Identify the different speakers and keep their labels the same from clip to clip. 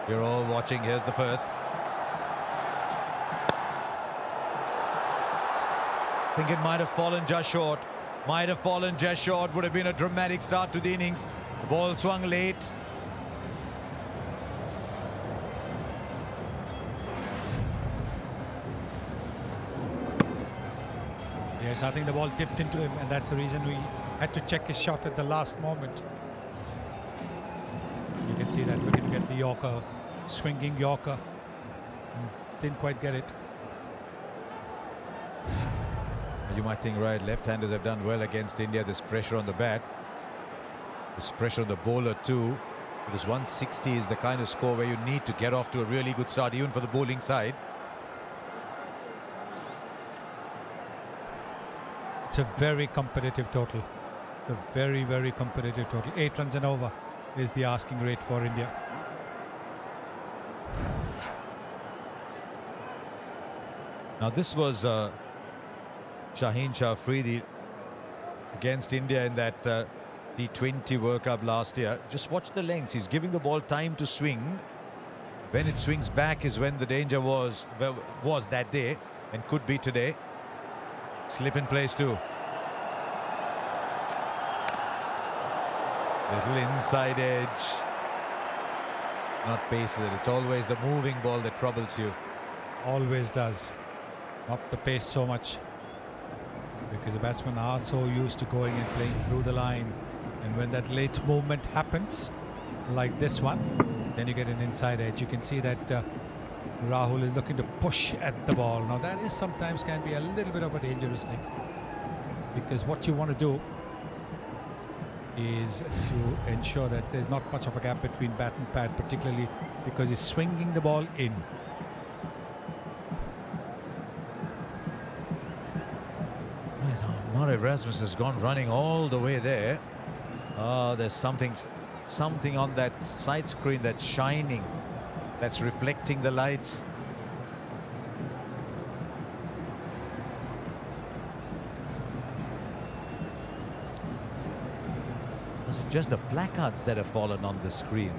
Speaker 1: You're all watching. Here's the first. I think it might have fallen just short. Might have fallen just short. Would have been a dramatic start to the innings. The ball swung late.
Speaker 2: Yes, I think the ball dipped into him, and that's the reason we had to check his shot at the last moment. You can see that looking to get the Yorker, swinging Yorker. Didn't quite get it.
Speaker 1: You might think, right, left-handers have done well against India. There's pressure on the bat. There's pressure on the bowler too. Because 160 is the kind of score where you need to get off to a really good start, even for the bowling side.
Speaker 2: It's a very competitive total. It's a very, very competitive total. 8 runs and over is the asking rate for India.
Speaker 1: Now this was Shaheen Shah Afridi against India in that T20 World Cup last year. Just watch the lengths. He's giving the ball time to swing. When it swings back is when the danger was that day and could be today. Slip in place too. Little inside edge. Not pace with it. It's always the moving ball that troubles you.
Speaker 2: Always does. Not the pace so much. Because the batsmen are so used to going and playing through the line. And when that late movement happens, like this one, then you get an inside edge. You can see that Rahul is looking to push at the ball. Now that is sometimes can be a little bit of a dangerous thing, because what you want to do is to ensure that there's not much of a gap between bat and pad, particularly because he's swinging the ball in.
Speaker 1: Mar Erasmus has gone running all the way there. There's something on that side screen that's shining, that's reflecting the lights. Was it just the placards that have fallen on the screen?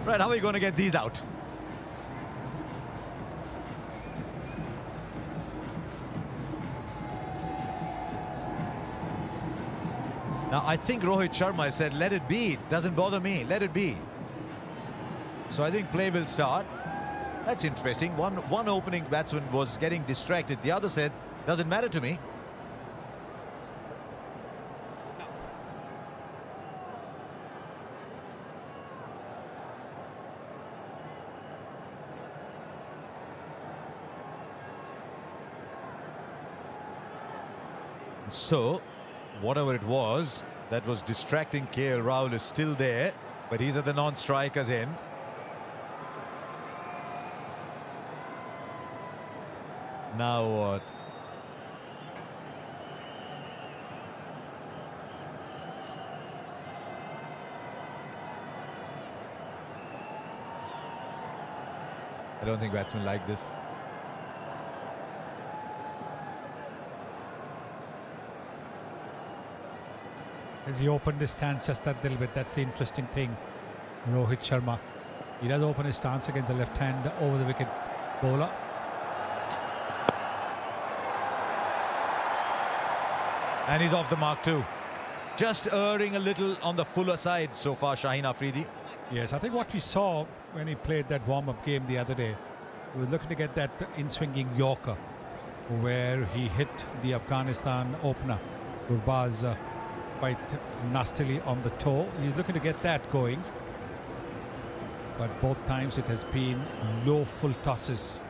Speaker 1: Right, how are we going to get these out? Now, I think Rohit Sharma said, let it be. It doesn't bother me. Let it be. So I think play will start. That's interesting. One opening batsman was getting distracted. The other said, doesn't matter to me. So, whatever it was that was distracting KL Rahul is still there, but he's at the non-striker's end. Now what? I don't think batsmen like this.
Speaker 2: As he opened his stance just that little bit, that's the interesting thing. Rohit Sharma, he does open his stance against the left hand over the wicket bowler.
Speaker 1: And he's off the mark too. Just erring a little on the fuller side so far, Shaheen Afridi.
Speaker 2: Yes, I think what we saw when he played that warm-up game the other day, we were looking to get that in-swinging Yorker, where he hit the Afghanistan opener, Gurbaz, quite nastily on the toe. He's looking to get that going, but both times it has been low full tosses.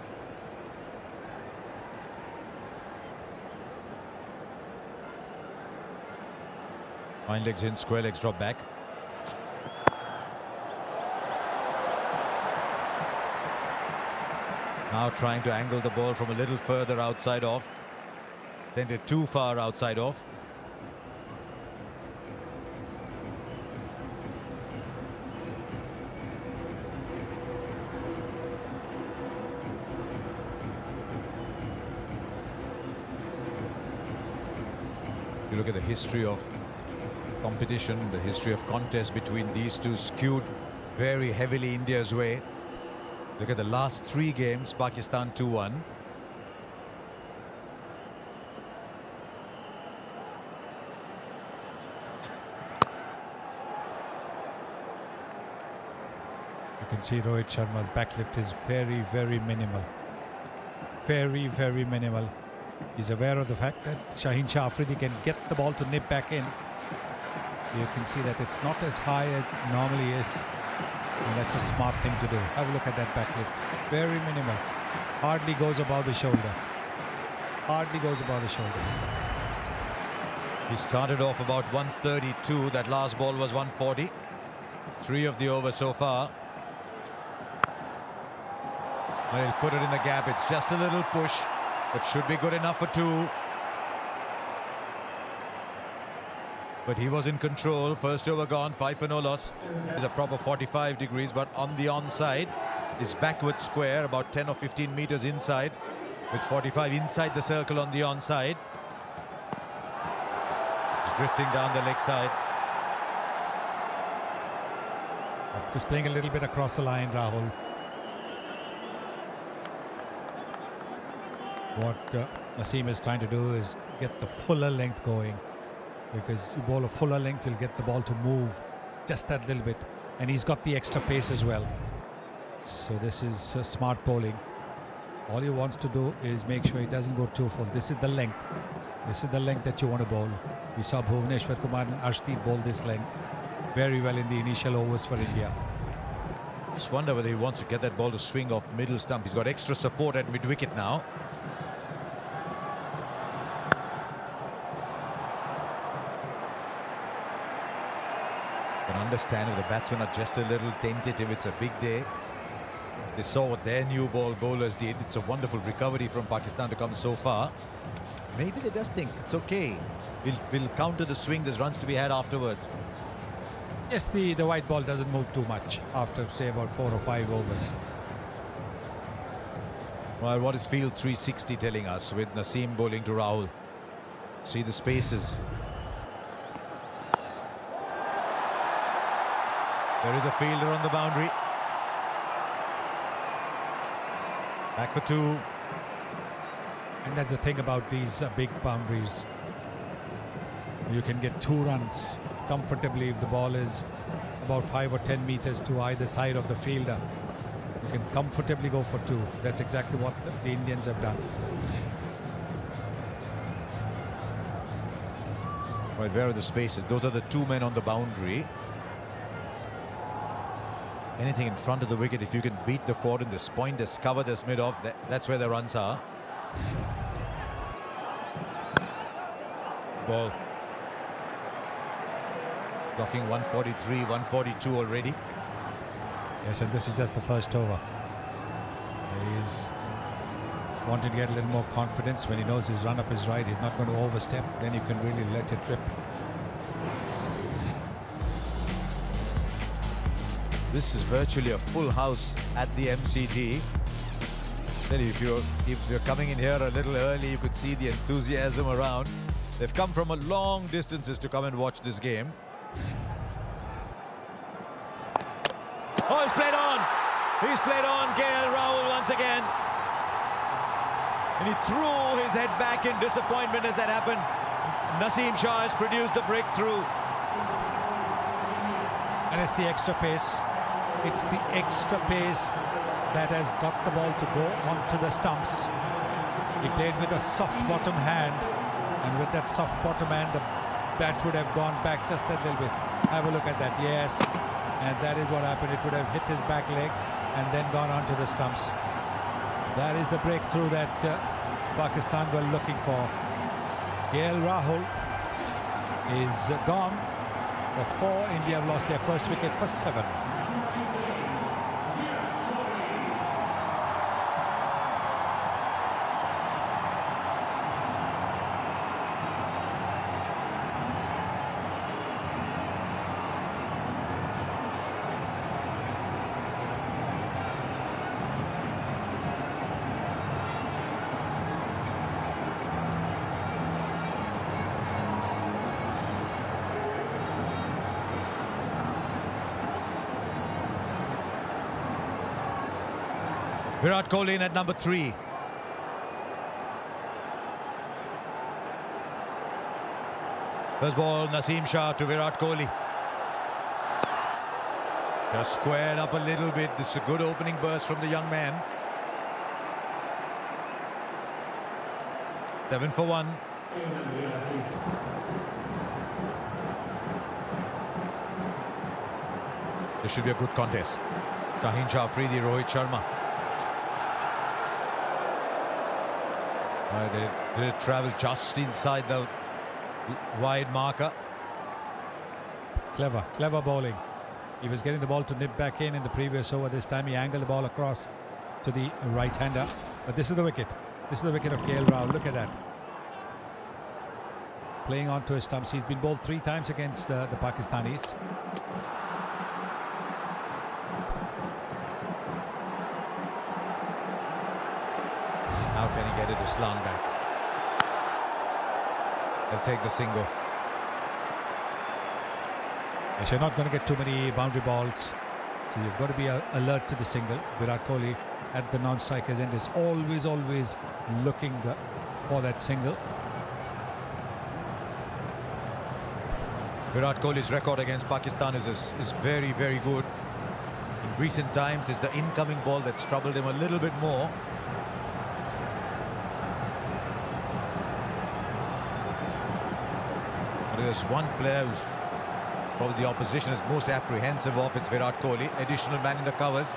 Speaker 1: Fine legs in, square legs drop back. Now trying to angle the ball from a little further outside off. Sent it too far outside off. You look at the history of competition, the history of contest between these two skewed very heavily India's way. Look at the last 3 games, Pakistan 2-1.
Speaker 2: You can see Rohit Sharma's backlift is very, very minimal. Very, very minimal. He's aware of the fact that Shaheen Shah Afridi can get the ball to nip back in. You can see that it's not as high as it normally is. And that's a smart thing to do. Have a look at that backlift. Very minimal. Hardly goes above the shoulder. Hardly goes above the shoulder.
Speaker 1: He started off about 132. That last ball was 140. 3 of the over so far. And he'll put it in the gap. It's just a little push, but should be good enough for 2. But he was in control. First over gone, 5 for no loss. It's a proper 45 degrees, but on the onside is backward square, about 10 or 15 meters inside, with 45 inside the circle on the onside. It's drifting down the leg side.
Speaker 2: Just playing a little bit across the line, Rahul. What Naseem is trying to do is get the fuller length going, because you bowl a fuller length, you'll get the ball to move just that little bit, and he's got the extra pace as well. So this is smart bowling. All he wants to do is make sure he doesn't go too full. This is the length. This is the length that you want to bowl. We saw Bhuvneshwar Kumar and Arshdeep bowl this length very well in the initial overs for India.
Speaker 1: Just wonder whether he wants to get that ball to swing off middle stump. He's got extra support at mid-wicket now. Can understand if the batsmen are just a little tentative. It's a big day. They saw what their new ball bowlers did. It's a wonderful recovery from Pakistan to come so far. Maybe they just think it's okay. We'll counter the swing. There's runs to be had afterwards.
Speaker 2: Yes, the white ball doesn't move too much after, say, about 4 or 5 overs.
Speaker 1: Well, what is field 360 telling us with Naseem bowling to Rahul? See the spaces. There is a fielder on the boundary. Back for 2.
Speaker 2: And that's the thing about these big boundaries. You can get 2 runs comfortably if the ball is about 5 or 10 meters to either side of the fielder. You can comfortably go for 2. That's exactly what the Indians have done.
Speaker 1: Right, where are the spaces? Those are the 2 men on the boundary. Anything in front of the wicket, if you can beat the coordinates, point this, cover this mid-off, that's where the runs are. Ball. Clocking 143, 142 already.
Speaker 2: Yes, and this is just the first over. He's wanting to get a little more confidence when he knows his run-up is right. He's not going to overstep. Then you can really let it rip.
Speaker 1: This is virtually a full house at the MCG. Then if you're coming in here a little early, you could see the enthusiasm around. They've come from a long distances to come and watch this game. Oh, he's played on. He's played on KL Rahul once again. And he threw his head back in disappointment as that happened. Naseem Shah has produced the breakthrough.
Speaker 2: And it's the extra pace. It's the extra pace that has got the ball to go onto the stumps. He played with a soft bottom hand, and with that soft bottom hand, the bat would have gone back just a little bit. Have a look at that. Yes, and that is what happened. It would have hit his back leg and then gone onto the stumps. That is the breakthrough that Pakistan were looking for. KL Rahul is gone for 4. India have lost their first wicket for 7.
Speaker 1: Virat Kohli in at number 3. First ball, Naseem Shah to Virat Kohli. Just squared up a little bit. This is a good opening burst from the young man. 7 for 1. This should be a good contest. Shaheen Shah Afridi, Rohit Sharma. Did it travel just inside the wide marker?
Speaker 2: Clever bowling. He was getting the ball to nip back in the previous over. This time he angled the ball across to the right-hander. But this is the wicket. This is the wicket of KL Rao. Look at that. Playing onto his stumps. He's been bowled 3 times against the Pakistanis.
Speaker 1: How can he get it to slant back? They'll take the single.
Speaker 2: Yes, you're not going to get too many boundary balls, so you've got to be alert to the single. Virat Kohli at the non-striker's end is always looking for that single.
Speaker 1: Virat Kohli's record against Pakistan is very, very good. In recent times, it's the incoming ball that's troubled him a little bit more. But there's one player who's probably the opposition is most apprehensive of. It's Virat Kohli, additional man in the covers.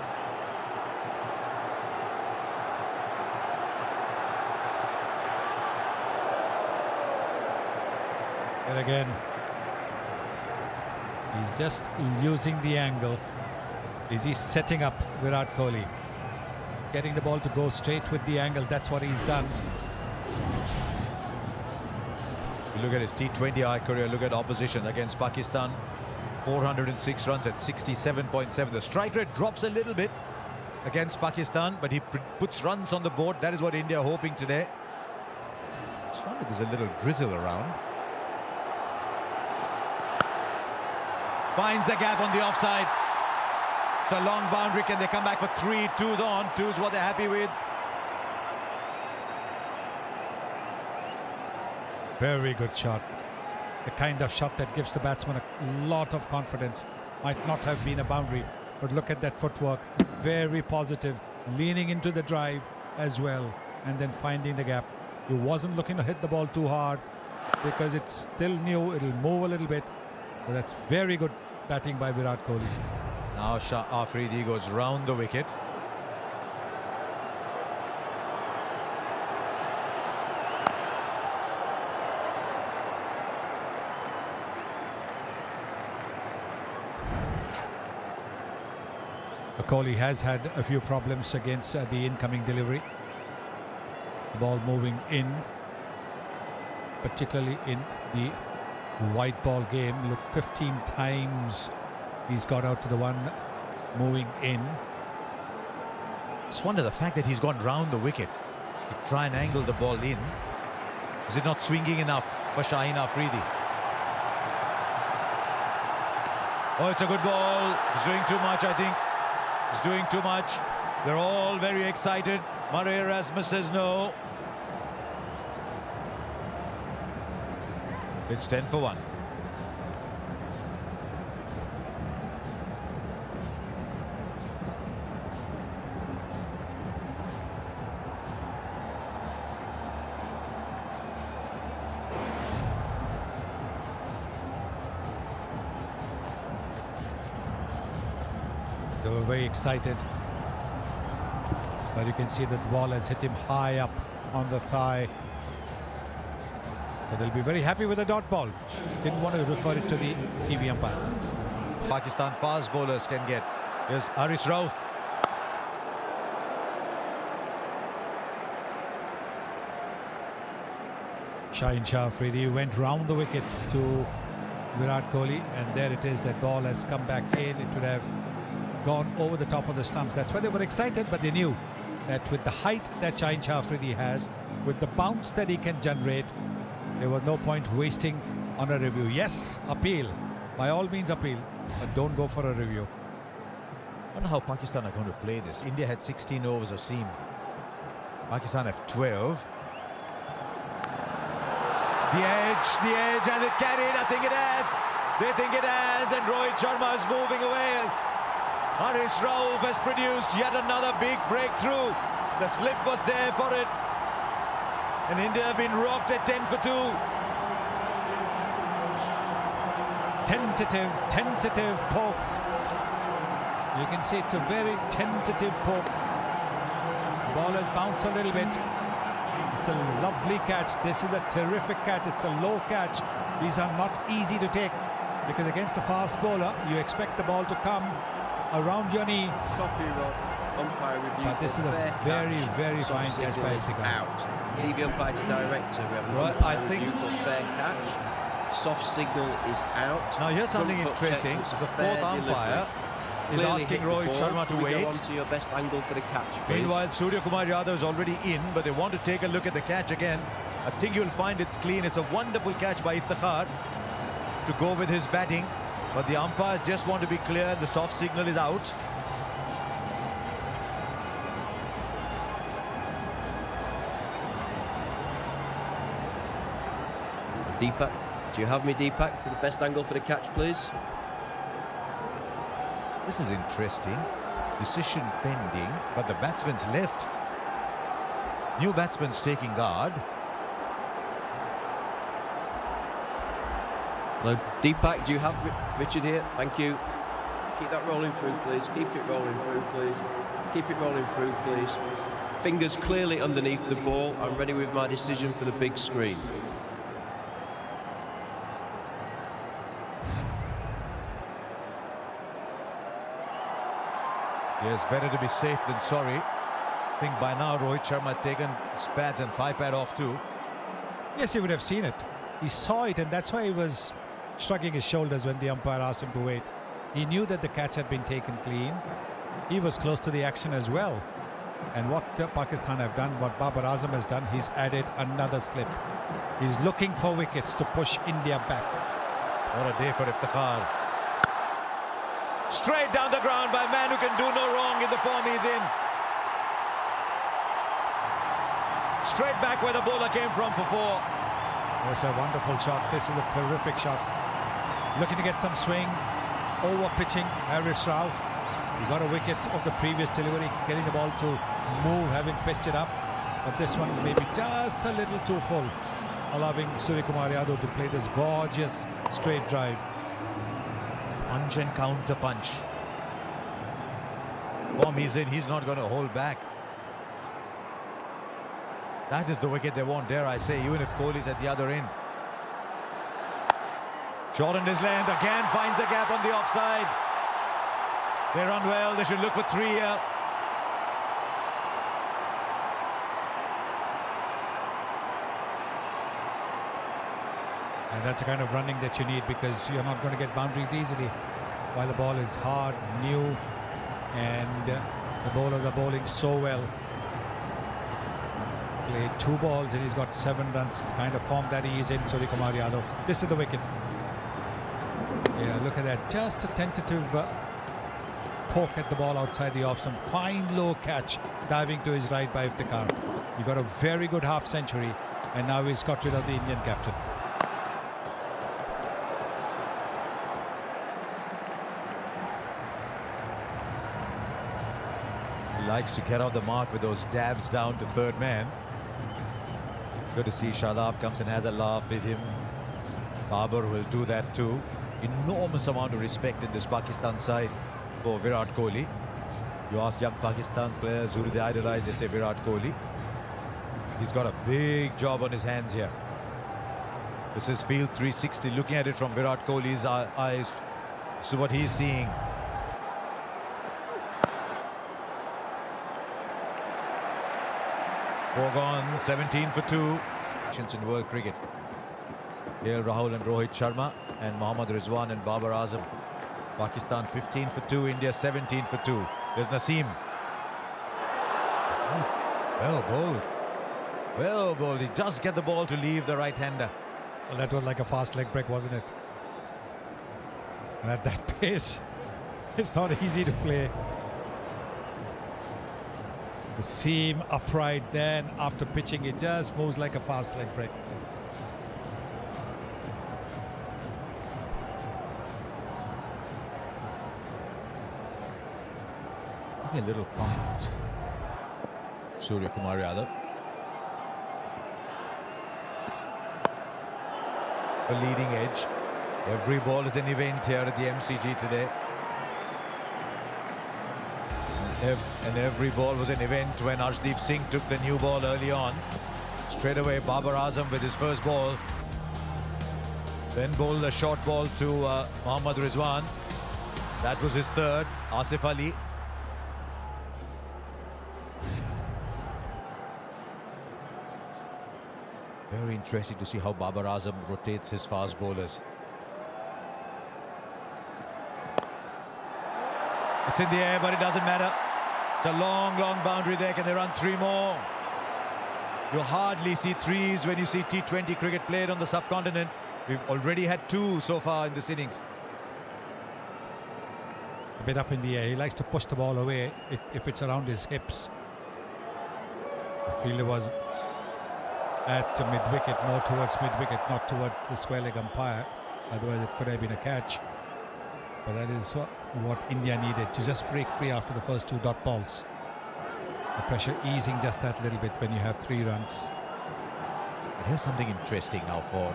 Speaker 2: And again, he's just using the angle. Is he setting up Virat Kohli? Getting the ball to go straight with the angle. That's what he's done.
Speaker 1: Look at his T20I career. Look at opposition against Pakistan. 406 runs at 67.7. The strike rate drops a little bit against Pakistan, but he puts runs on the board. That is what India are hoping today. Just wonder if there's a little drizzle around. Finds the gap on the offside. It's a long boundary. Can they come back for 3? 2's on. 2's what they're happy with.
Speaker 2: Very good shot. The kind of shot that gives the batsman a lot of confidence. Might not have been a boundary, but look at that footwork. Very positive, leaning into the drive as well, and then finding the gap. He wasn't looking to hit the ball too hard because it's still new. It'll move a little bit. So that's very good batting by Virat Kohli.
Speaker 1: Now Shah Afridi goes round the wicket.
Speaker 2: Kohli has had a few problems against the incoming delivery. The ball moving in, particularly in the white ball game. Look, 15 times he's got out to the one moving in.
Speaker 1: Just wonder the fact that he's gone round the wicket to try and angle the ball in. Is it not swinging enough for Shaheen Afridi? Oh, it's a good ball. He's doing too much, I think. He's doing too much. They're all very excited. Murray Erasmus says no. It's 10 for 1.
Speaker 2: They were very excited, but you can see that the ball has hit him high up on the thigh. So they'll be very happy with the dot ball. Didn't want to refer it to the TV umpire.
Speaker 1: Pakistan fast bowlers can get. Here's Haris Rauf.
Speaker 2: Shaheen Shah Afridi went round the wicket to Virat Kohli, and there it is. That ball has come back in. It would have gone over the top of the stumps. That's why they were excited, but they knew that with the height that Shaheen Shah Afridi has, with the bounce that he can generate, there was no point wasting on a review. Yes, appeal. By all means appeal, but don't go for a review.
Speaker 1: wonder how Pakistan are going to play this. India had 16 overs of seam. Pakistan have 12. The edge, has it carried? I think it has. They think it has, and Rohit Sharma is moving away. Haris Rauf has produced yet another big breakthrough. The slip was there for it. And India have been rocked at 10 for 2.
Speaker 2: Tentative poke. You can see it's a very tentative poke. The ball has bounced a little bit. It's a lovely catch. This is a terrific catch. It's a low catch. These are not easy to take, because against a fast bowler, you expect the ball to come around your knee.
Speaker 3: Copy, Rod. Umpire review.
Speaker 2: But this is a very fine catch by Virat.
Speaker 3: Out. TV umpire to director. We have a
Speaker 1: Right,
Speaker 3: umpire
Speaker 1: I think
Speaker 3: review for fair catch. Soft signal is out.
Speaker 1: Now here's something
Speaker 3: Front foot
Speaker 1: interesting.
Speaker 3: checked. It's a
Speaker 1: The
Speaker 3: fair
Speaker 1: fourth umpire is
Speaker 3: Clearly
Speaker 1: asking
Speaker 3: hit the
Speaker 1: Rohit
Speaker 3: ball.
Speaker 1: Sharma to
Speaker 3: Can we go
Speaker 1: wait.
Speaker 3: on to your best angle for the catch, please?
Speaker 1: Meanwhile, Surya Kumar Yadav is already in, but they want to take a look at the catch again. I think you'll find it's clean. It's a wonderful catch by Iftikhar to go with his batting, but the umpires just want to be clear. The soft signal is out.
Speaker 3: Deepak, do you have me, Deepak, for the best angle for the catch, please?
Speaker 1: This is interesting. Decision pending, but the batsman's left. New batsman's taking guard.
Speaker 3: Hello, Deepak, do you have Richard here? Thank you. Keep that rolling through, please. Keep it rolling through, please. Keep it rolling through, please. Fingers clearly underneath the ball. I'm ready with my decision for the big screen.
Speaker 1: Yes, better to be safe than sorry. I think by now Rohit Sharma had taken his pads and 5-pad off too.
Speaker 2: Yes, he would have seen it. He saw it, and that's why he was shrugging his shoulders when the umpire asked him to wait. He knew that the catch had been taken clean. He was close to the action as well. And what Pakistan have done, what Babar Azam has done, he's added another slip. He's looking for wickets to push India back.
Speaker 1: What a day for Iftikhar. Straight down the ground by a man who can do no wrong in the form he's in. Straight back where the bowler came from for 4.
Speaker 2: It's a wonderful shot. This is a terrific shot. Looking to get some swing. Over pitching Haris Rauf. He got a wicket of the previous delivery, getting the ball to move, having pitched it up. But this one maybe just a little too full, allowing Surya Kumar Yadav to play this gorgeous straight drive.
Speaker 1: Punch and counter punch. Form he's in, he's not going to hold back. That is the wicket they want, dare I say, even if Kohli's at the other end. Shortened his length, again finds a gap on the offside. They run well, they should look for 3 here.
Speaker 2: And that's the kind of running that you need, because you're not going to get boundaries easily while the ball is hard, new, and the bowlers are bowling so well. Played 2 balls and he's got 7 runs. The kind of form that he is in, Surya Kumar Yadav. This is the wicket. Yeah, look at that. Just a tentative poke at the ball outside the off stump. Fine low catch, diving to his right by Iftikhar. He got a very good half century, and now he's got rid of the Indian captain.
Speaker 1: He likes to get on the mark with those dabs down to third man. Good to see Shadab comes and has a laugh with him. Babar will do that too. Enormous amount of respect in this Pakistan side for Virat Kohli. You ask young Pakistan players who do they idolize, they say Virat Kohli. He's got a big job on his hands here. This is Field 360, looking at it from Virat Kohli's eyes. This is what he's seeing. Four gone, 17 for 2. In world cricket. Here Rahul and Rohit Sharma and Mohammad Rizwan and Babar Azam. Pakistan 15 for 2, India 17 for 2. There's Naseem. Well bowled. Well bowled. He just get the ball to leave the right-hander.
Speaker 2: Well, that was like a fast leg break, wasn't it? And at that pace, it's not easy to play. The seam upright, then after pitching it just moves like a fast leg break.
Speaker 1: A little pumped. Surya Kumar Yadav. A leading edge. Every ball is an event here at the MCG today. And every ball was an event when Arshdeep Singh took the new ball early on. Straight away, Babar Azam with his first ball. Then bowled a short ball to Mohammad Rizwan. That was his third. Asif Ali. Very interesting to see how Babar Azam rotates his fast bowlers. It's in the air, but it doesn't matter. It's a long, long boundary there. Can they run three more? You hardly see threes when you see T20 cricket played on the subcontinent. We've already had two so far in this innings.
Speaker 2: A bit up in the air. He likes to push the ball away if it's around his hips. The fielder was at mid-wicket, more towards mid-wicket, not towards the square leg umpire. Otherwise it could have been a catch. But that is what India needed, to just break free after the first two dot balls. The pressure easing just that little bit when you have 3 runs.
Speaker 1: But here's something interesting now for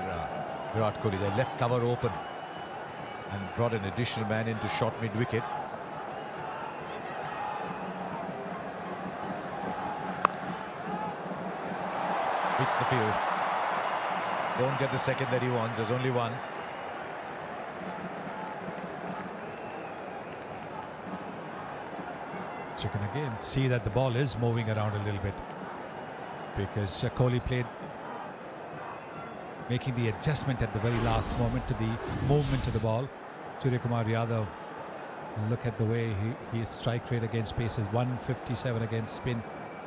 Speaker 1: Virat Kohli. They left cover open and brought an additional man into short mid-wicket. Hits the field. Don't get the second that he wants. There's only one.
Speaker 2: So you can again see that the ball is moving around a little bit, because Kohli played, making the adjustment at the very last moment to the movement of the ball. Surya Kumar Yadav, look at the way his strike rate against pace is 157, against spin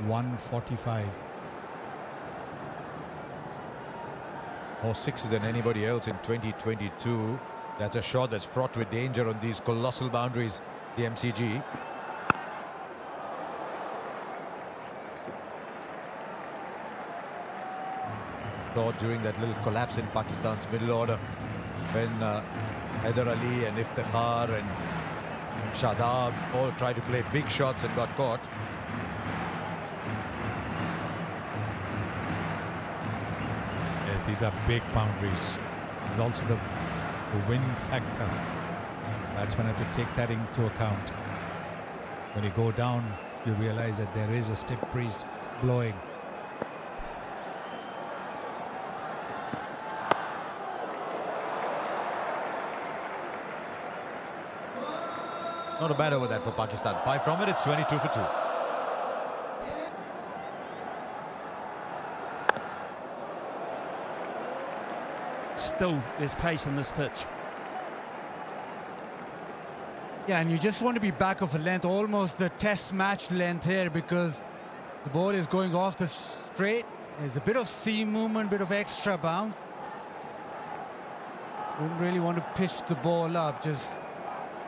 Speaker 2: 145.
Speaker 1: More sixes than anybody else in 2022. That's a shot that's fraught with danger on these colossal boundaries, the MCG. During that little collapse in Pakistan's middle order, when Haider Ali and Iftikhar and Shadab all tried to play big shots and got caught.
Speaker 2: Yes, these are big boundaries. There's also the wind factor. Batsmen have to take that into account. When you go down, you realize that there is a stiff breeze blowing.
Speaker 1: Not a bad over that for Pakistan. 5 from it, it's 22 for 2.
Speaker 4: Still, there's pace in this pitch.
Speaker 5: Yeah, and you just want to be back of a length, almost the test match length here, because the ball is going off the straight. There's a bit of seam movement, bit of extra bounce. Wouldn't really want to pitch the ball up, just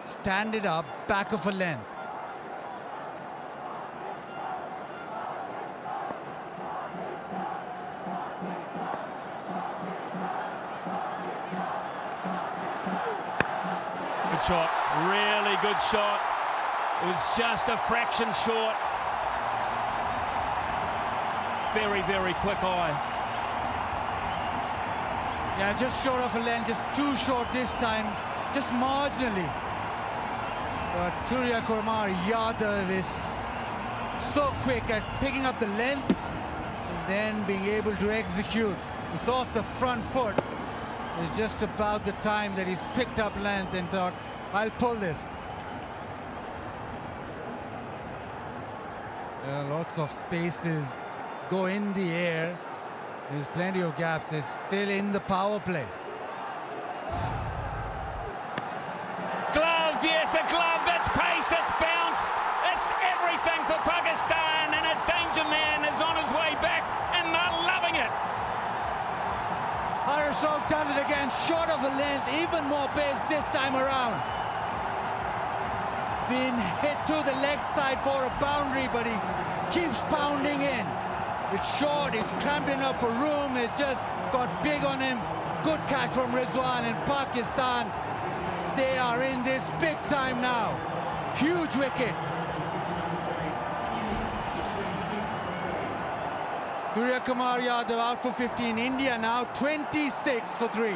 Speaker 5: stand it up, back of a length.
Speaker 4: Good shot, really good shot. It was just a fraction short. Very, very quick eye.
Speaker 5: Yeah, just short of a length, just too short this time, just marginally. But Surya Kumar Yadav is so quick at picking up the length and then being able to execute. It's off the front foot. It's just about the time that he's picked up length and thought, I'll pull this. Lots of spaces go in the air. There's plenty of gaps. It's still in the power play.
Speaker 4: Glove, yes, a glove. That's pace, that's bounce. It's everything for Pakistan, and a danger man is on his way back, and they're loving it.
Speaker 5: Harasov does it again, short of a length, even more pace this time around. been hit to the leg side for a boundary, but he keeps pounding in. It's short, it's cramping up for room, it's just got big on him. Good catch from Rizwan, and Pakistan, they are in this big time now. Huge wicket. Surya Kumar Yadav out for 15. India now 26 for 3.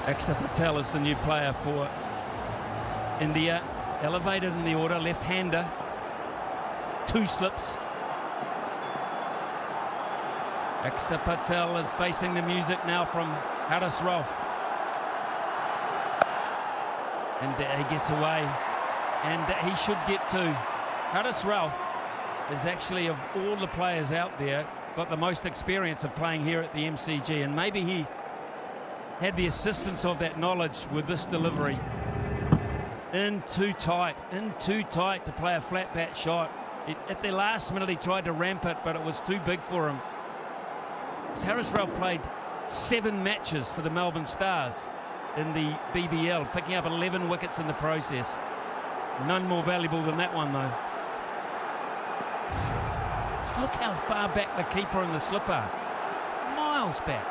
Speaker 4: Akshar Patel is the new player for India. Elevated in the order, left-hander. 2 slips. Akshar Patel is facing the music now from Haris Rauf. And he gets away. And he should get to. Haris Rauf is actually, of all the players out there, got the most experience of playing here at the MCG. And maybe he had the assistance of that knowledge with this delivery. In too tight to play a flat bat shot. At the last minute he tried to ramp it, but it was too big for him. Haris Rauf played 7 matches for the Melbourne Stars in the BBL, picking up 11 wickets in the process. None more valuable than that one, though. Just look how far back the keeper and the slipper. It's miles back.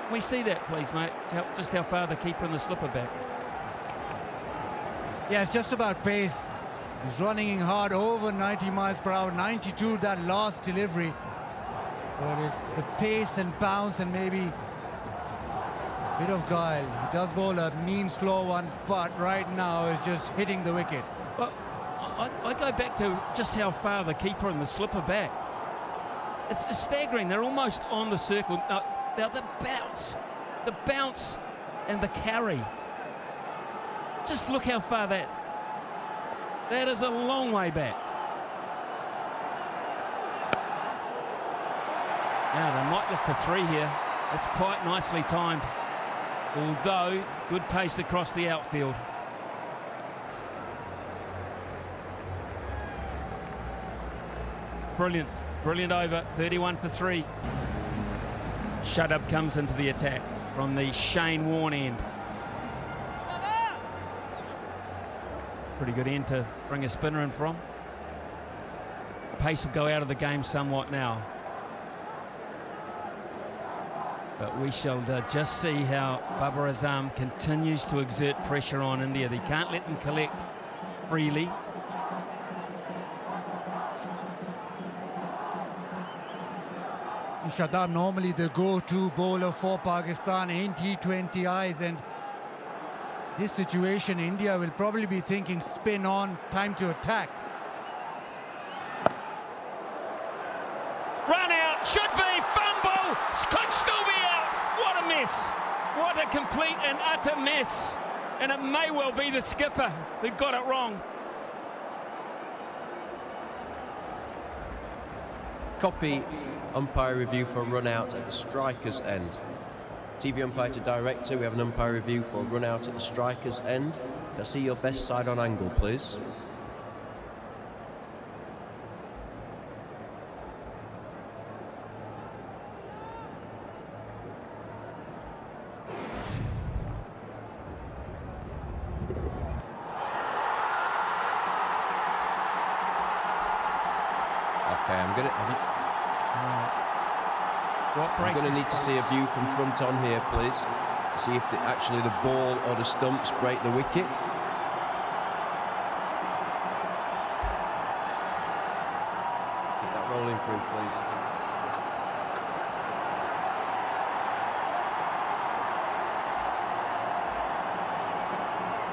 Speaker 4: Can we see that, please, mate? Just how far the keeper and the slipper back.
Speaker 5: Yeah, it's just about pace. He's running in hard, over 90 miles per hour, 92 that last delivery. But it's the pace and bounce and maybe a bit of guile. He does bowl a mean, slow one, but right now is just hitting the wicket.
Speaker 4: Well, I go back to just how far the keeper and the slipper back. It's staggering. They're almost on the circle. Now the bounce and the carry. Just look how far that is a long way back. Now they might look for 3 here. It's quite nicely timed. Although, good pace across the outfield. Brilliant over, 31 for 3. Shut-up comes into the attack from the Shane Warne end. Pretty good end to bring a spinner in from. Pace will go out of the game somewhat now. But we shall just see how Babar Azam continues to exert pressure on India. They can't let them collect freely.
Speaker 5: Shadab normally the go-to bowler for Pakistan in T20Is, and this situation India will probably be thinking spin on, time to attack.
Speaker 4: Run out, should be, fumble, could still be out. What a mess, what a complete and utter mess. And it may well be the skipper who got it wrong.
Speaker 3: Copy umpire review for run out at the striker's end. TV umpire to director, we have an umpire review for run out at the striker's end. Can I see your best side on angle, please? Okay, I'm going to need to see a view from front on here, please, to see if actually the ball or the stumps break the wicket. Keep that rolling through, please.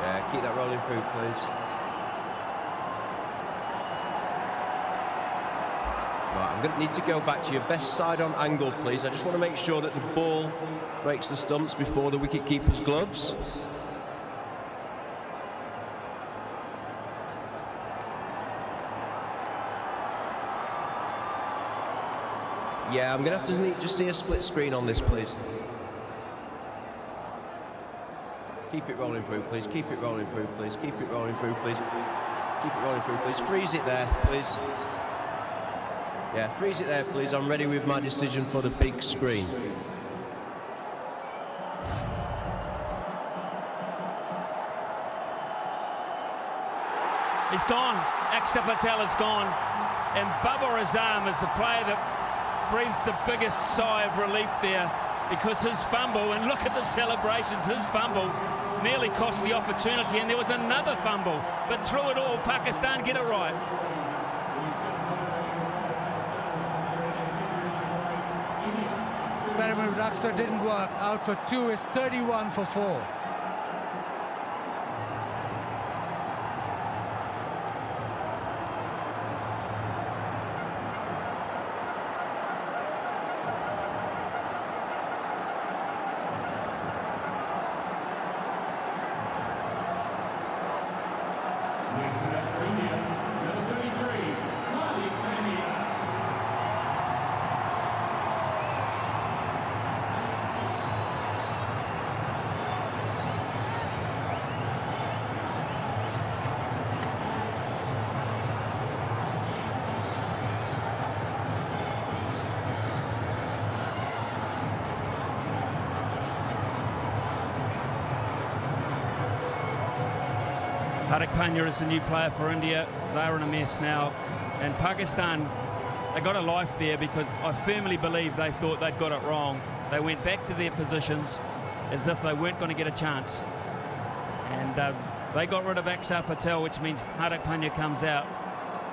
Speaker 3: Yeah, keep that rolling through, please. Right, I'm going to need to go back to your best side on angle, please. I just want to make sure that the ball breaks the stumps before the wicket-keeper's gloves. Yeah, I'm going to have to just see a split screen on this, please. Keep it rolling through, please. Keep it rolling through, please. Keep it rolling through, please. Keep it rolling through, please. Freeze it there, please. Yeah, freeze it there, please. I'm ready with my decision for the big screen.
Speaker 4: He's gone. Axar Patel is gone. And Babar Azam is the player that breathes the biggest sigh of relief there, because his fumble, and look at the celebrations, his fumble nearly cost the opportunity, and there was another fumble, but through it all, Pakistan get it right.
Speaker 5: Experiment with Axar didn't work. Out for 2 is 31 for 4.
Speaker 4: Hardik Pandya is the new player for India. They're in a mess now. And Pakistan, they got a life there, because I firmly believe they thought they'd got it wrong. They went back to their positions as if they weren't going to get a chance. And they got rid of Axar Patel, which means Hardik Pandya comes out.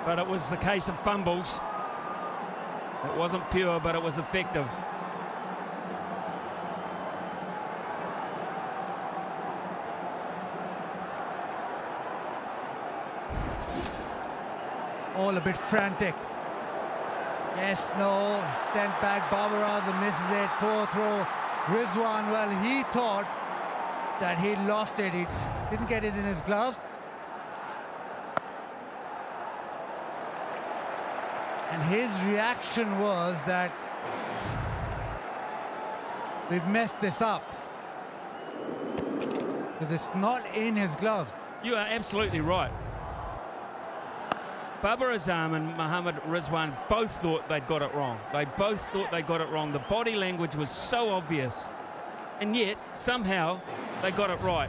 Speaker 4: But it was the case of fumbles. It wasn't pure, but it was effective.
Speaker 5: All a bit frantic. Yes, no, sent back. Babar Azam misses it. Poor throw. Rizwan, well, he thought that he lost it. He didn't get it in his gloves. And his reaction was that we've messed this up, because it's not in his gloves.
Speaker 4: You are absolutely right. Babar Azam and Mohammad Rizwan both thought they'd got it wrong. They both thought they got it wrong. The body language was so obvious. And yet, somehow, they got it right.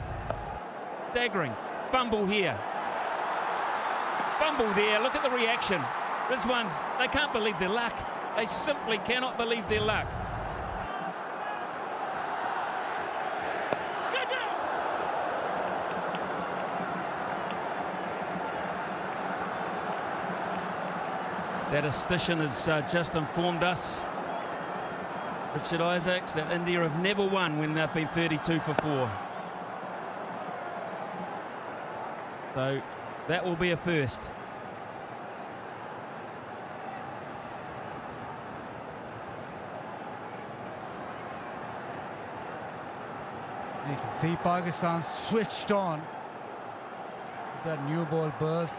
Speaker 4: Staggering. Fumble here. Fumble there. Look at the reaction. Rizwan's, they can't believe their luck. They simply cannot believe their luck. Statistician has just informed us, Richard Isaacs, that India have never won when they've been 32 for 4. So that will be a first.
Speaker 5: You can see Pakistan switched on. That new ball burst.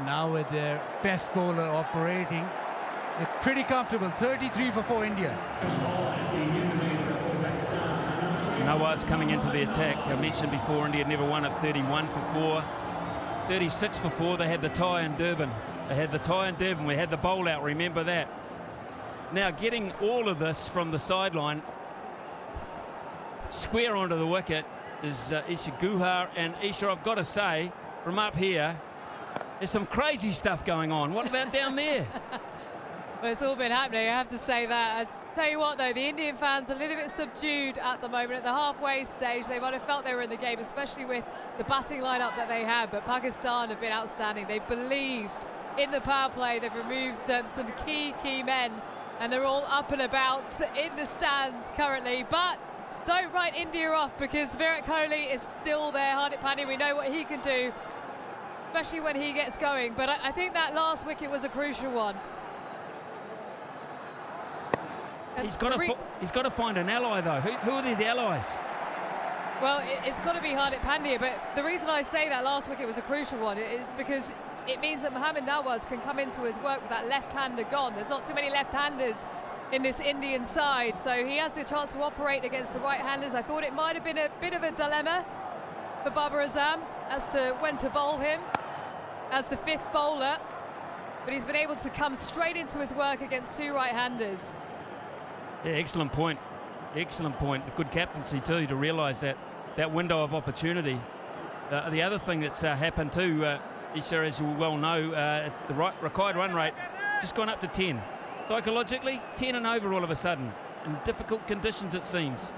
Speaker 5: Now with their best bowler operating, they're pretty comfortable. 33 for 4 India.
Speaker 4: Nawaz coming into the attack. I mentioned before, India never won at 31 for 4. 36 for 4. They had the tie in Durban. We had the bowl out, remember that. Now getting all of this from the sideline, square onto the wicket, is Isha Guhar. And Isha, I've got to say, from up here, there's some crazy stuff going on. What about down there?
Speaker 6: Well, it's all been happening, I have to say that. I tell you what, though, the Indian fans are a little bit subdued at the moment. At the halfway stage, they might have felt they were in the game, especially with the batting lineup that they had. But Pakistan have been outstanding. They believed in the power play. They've removed some key men, and they're all up and about in the stands currently. But don't write India off, because Virat Kohli is still there. Hardik Pandya, we know what he can do, especially when he gets going. But I think that last wicket was a crucial one. And
Speaker 4: He's got to find an ally, though. Who are these allies?
Speaker 6: Well, it's got to be Hardik Pandya, but the reason I say that last wicket was a crucial one is because it means that Mohammad Nawaz can come into his work with that left-hander gone. There's not too many left-handers in this Indian side, so he has the chance to operate against the right-handers. I thought it might have been a bit of a dilemma for Babar Azam as to when to bowl him as the fifth bowler, but he's been able to come straight into his work against two right-handers.
Speaker 4: Yeah, excellent point. Excellent point. Good captaincy too, to realise that window of opportunity. The other thing that's happened too, Isha, as you well know, the required run rate just gone up to 10. Psychologically, 10 and over all of a sudden, in difficult conditions it seems.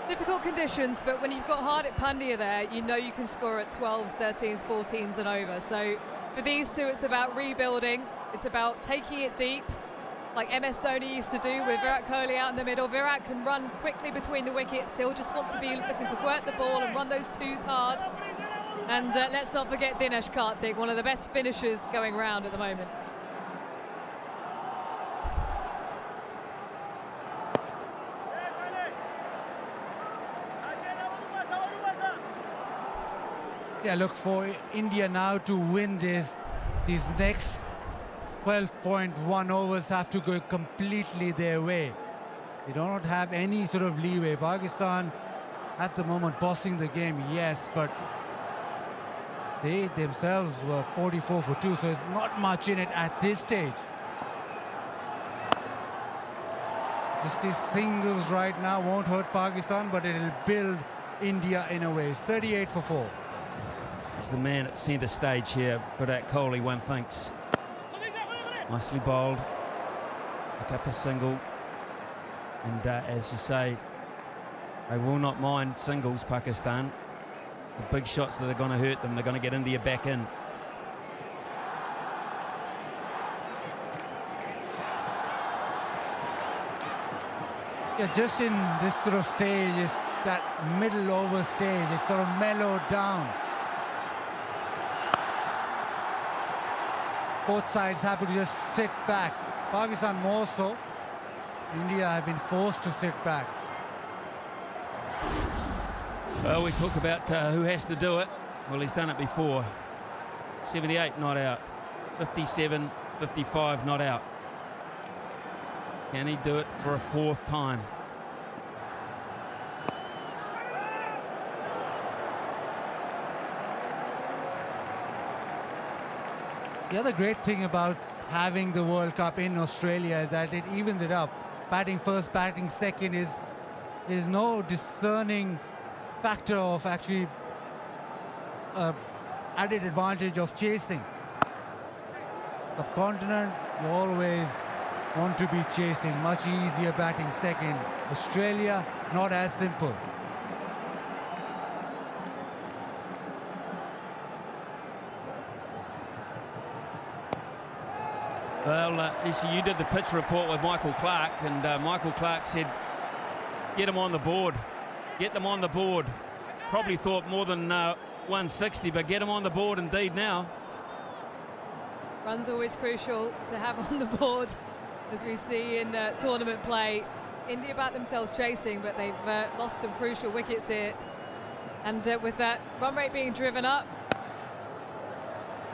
Speaker 6: Difficult conditions, but when you've got Hardik Pandya there, you know you can score at 12s, 13s, 14s and over. So for these two, it's about rebuilding. It's about taking it deep, like MS Dhoni used to do with Virat Kohli out in the middle. Virat can run quickly between the wickets. He'll just want to be looking to work the ball and run those twos hard. And let's not forget Dinesh Karthik, one of the best finishers going round at the moment.
Speaker 5: Yeah, look, for India now to win these next 12.1 overs have to go completely their way. They do not have any sort of leeway. Pakistan at the moment bossing the game, yes, but they themselves were 44 for 2, so it's not much in it at this stage. Just these singles right now won't hurt Pakistan, but it'll build India in a way. It's 38 for 4.
Speaker 4: It's the man at centre stage here, Virat Kohli, one thinks. Nicely bowled, pick up a single, and as you say, they will not mind singles, Pakistan. The big shots that are going to hurt them, they're going to get India back in.
Speaker 5: Yeah, just in this sort of stage, is that middle over stage, it's sort of mellowed down. Both sides happy to just sit back. Pakistan more so. India have been forced to sit back.
Speaker 4: Well, we talk about who has to do it. Well, he's done it before. 78 not out. 57, 55 not out. Can he do it for a fourth time?
Speaker 5: The other great thing about having the World Cup in Australia is that it evens it up. Batting first, batting second is no discerning factor of actually added advantage of chasing. Subcontinent, you always want to be chasing, much easier batting second. Australia, not as simple.
Speaker 4: Well, Ishi, you did the pitch report with Michael Clark, and Michael Clark said, get him on the board. Get them on the board. Probably thought more than 160, but get him on the board indeed now.
Speaker 6: Runs always crucial to have on the board, as we see in tournament play. India back themselves chasing, but they've lost some crucial wickets here. And with that run rate being driven up,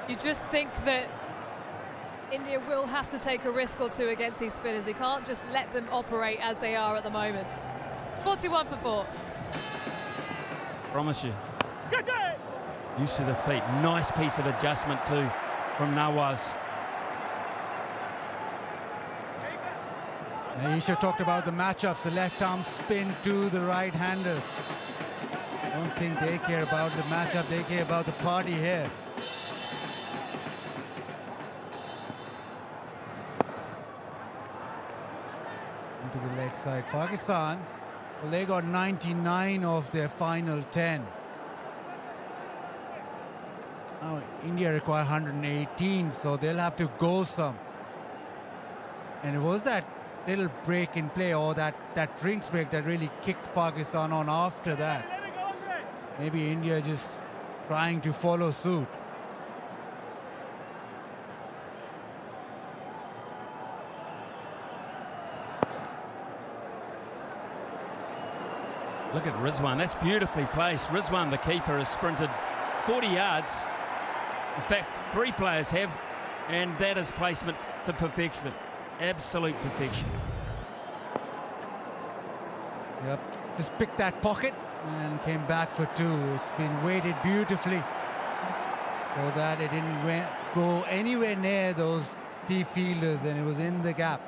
Speaker 6: you just think that India will have to take a risk or two against these spinners. They can't just let them operate as they are at the moment. 41 for 4.
Speaker 4: Promise you. Use of the feet. Nice piece of adjustment too from Nawaz.
Speaker 5: Aisha talked about the matchup, the left arm spin to the right-hander. I don't think they care about the matchup, they care about the party here. Into the leg side. Pakistan, well, they got 99 of their final 10. Now India require 118, so they'll have to go some. And it was that little break in play, or that drinks break, that really kicked Pakistan on after that. Maybe India just trying to follow suit.
Speaker 4: Look at Rizwan, that's beautifully placed. Rizwan, the keeper, has sprinted 40 yards. In fact, 3 players have, and that is placement to perfection. Absolute perfection.
Speaker 5: Yep, just picked that pocket and came back for 2. It's been weighted beautifully so that it didn't go anywhere near those deep fielders, and it was in the gap.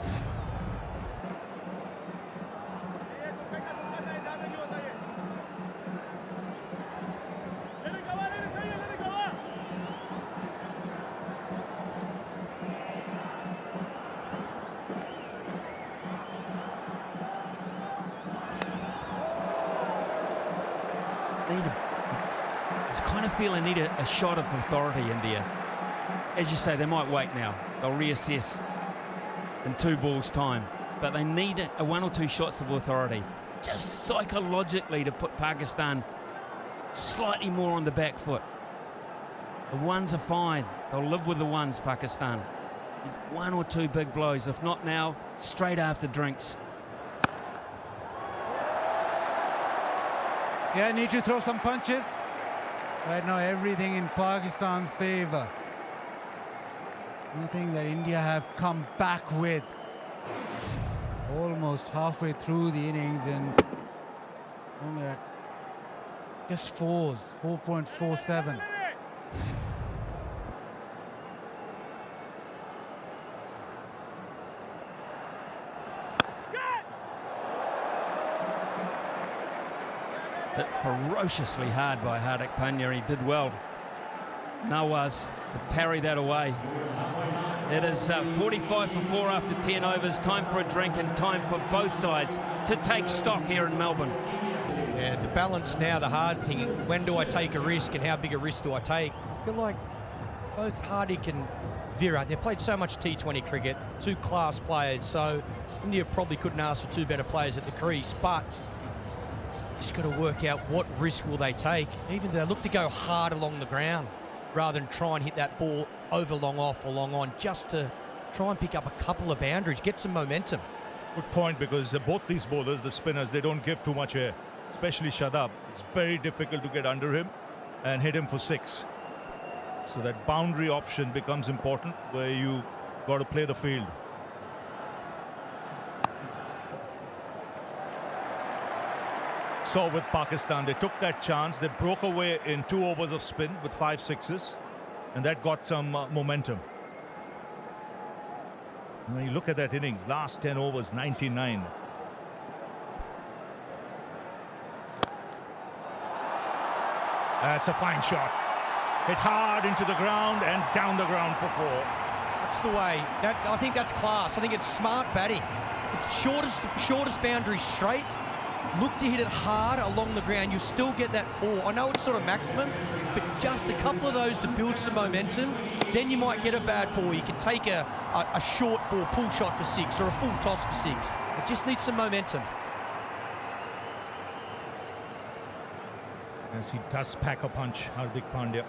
Speaker 4: They need a shot of authority, India. As you say, they might wait now. They'll reassess in 2 balls' time. But they need a 1 or 2 shots of authority, just psychologically, to put Pakistan slightly more on the back foot. The ones are fine. They'll live with the ones, Pakistan. 1 or 2 big blows. If not now, straight after drinks.
Speaker 5: Yeah, need to throw some punches. Right now, everything in Pakistan's favor. Nothing that India have come back with. Almost halfway through the innings, and only at just 4.47.
Speaker 4: Hit ferociously hard by Hardik Pandya. He did well. Nawaz to parry that away. It is 45 for 4 after 10 overs. Time for a drink and time for both sides to take stock here in Melbourne.
Speaker 7: Yeah, the balance now, the hard thing, when do I take a risk and how big a risk do I take? I feel like both Hardik and Virat, they've played so much T20 cricket, 2 class players, so India probably couldn't ask for 2 better players at the crease, but just got to work out what risk will they take. Even they look to go hard along the ground rather than try and hit that ball over long off or long on, just to try and pick up a couple of boundaries, get some momentum.
Speaker 8: Good point, because both these bowlers, the spinners, they don't give too much air, especially Shadab. It's very difficult to get under him and hit him for 6. So that boundary option becomes important, where you got to play the field. So with Pakistan, they took that chance. They broke away in 2 overs of spin with 5 sixes, and that got some momentum. When you look at that innings, last 10 overs, 99. That's a fine shot. Hit hard into the ground and down the ground for 4.
Speaker 7: That's the way. I think that's class. I think it's smart batting. It's shortest boundary straight. Look to hit it hard along the ground. You still get that 4. I know it's sort of maximum, but just a couple of those to build some momentum. Then you might get a bad ball. You can take a short ball, pull shot for 6, or a full toss for 6. It just needs some momentum.
Speaker 8: As he does pack a punch, Hardik Pandya.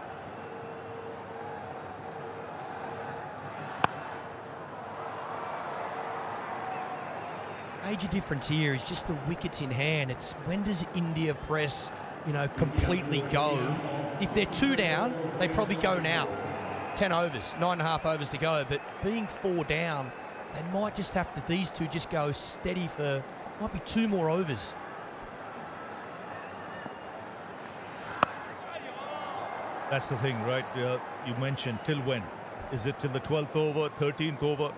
Speaker 7: Major difference here is just the wickets in hand. It's when does India press, completely go? If they're 2 down, they probably go now. 10 overs, 9.5 overs to go. But being 4 down, they might just have to, these 2 just go steady for, might be 2 more overs.
Speaker 8: That's the thing, right? You mentioned till when? Is it till the 12th over, 13th over?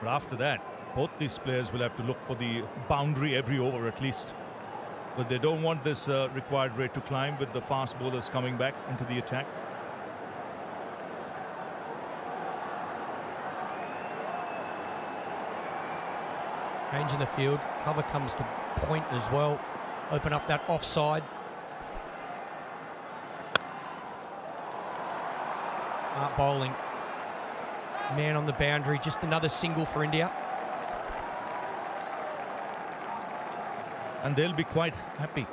Speaker 8: But after that, both these players will have to look for the boundary every over at least. But they don't want this required rate to climb with the fast bowlers coming back into the attack.
Speaker 7: Change in the field. Cover comes to point as well. Open up that offside. Bowling. Man on the boundary. Just another single for India.
Speaker 8: and they'll be quite happy.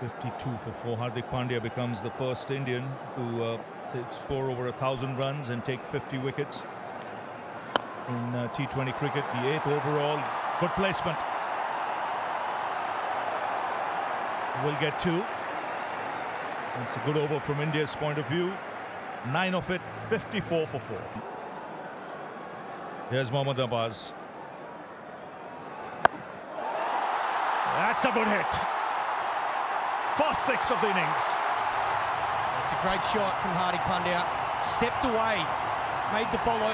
Speaker 8: .52 for 4. Hardik Pandya becomes the first Indian to score over 1,000 runs and take 50 wickets in T20 cricket. The 8th overall. Good placement. Will get 2. It's a good over from India's point of view. 9 of it, 54 for 4. Here's Mohammad Abbas. That's a good hit. First 6 of the innings.
Speaker 7: It's a great shot from Hardik Pandya. Stepped away, made the bowler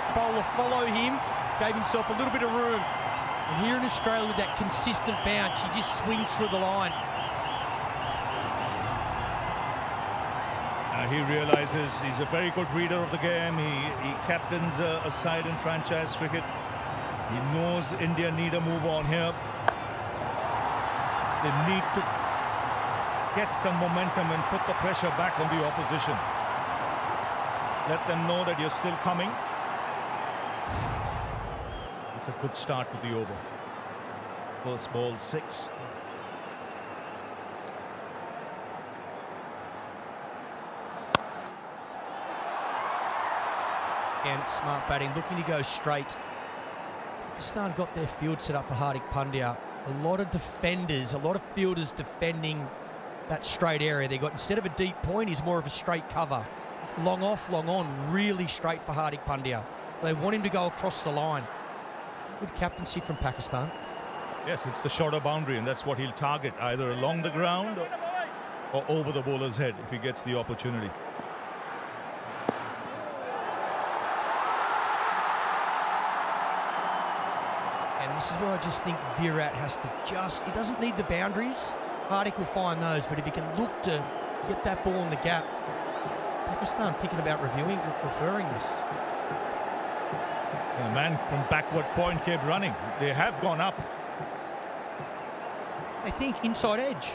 Speaker 7: follow him, gave himself a little bit of room. And here in Australia, with that consistent bounce, he just swings through the line.
Speaker 8: He realizes he's a very good reader of the game. He captains a side in franchise cricket. He knows India need a move on here. They need to get some momentum and put the pressure back on the opposition. Let them know that you're still coming. It's a good start to the over. First ball 6.
Speaker 7: And smart batting, looking to go straight. Pakistan got their field set up for Hardik Pandya. A lot of defenders, a lot of fielders defending that straight area. They got, instead of a deep point, he's more of a straight cover. Long off, long on, really straight for Hardik Pandya. So they want him to go across the line. Good captaincy from Pakistan.
Speaker 8: Yes, it's the shorter boundary, and that's what he'll target, either along the ground or over the bowler's head if he gets the opportunity.
Speaker 7: And this is where I just think Virat has to he doesn't need the boundaries. Hardik will find those, but if he can look to get that ball in the gap, Pakistan thinking about referring this.
Speaker 8: The man from backward point kept running. They have gone up.
Speaker 7: I think inside edge.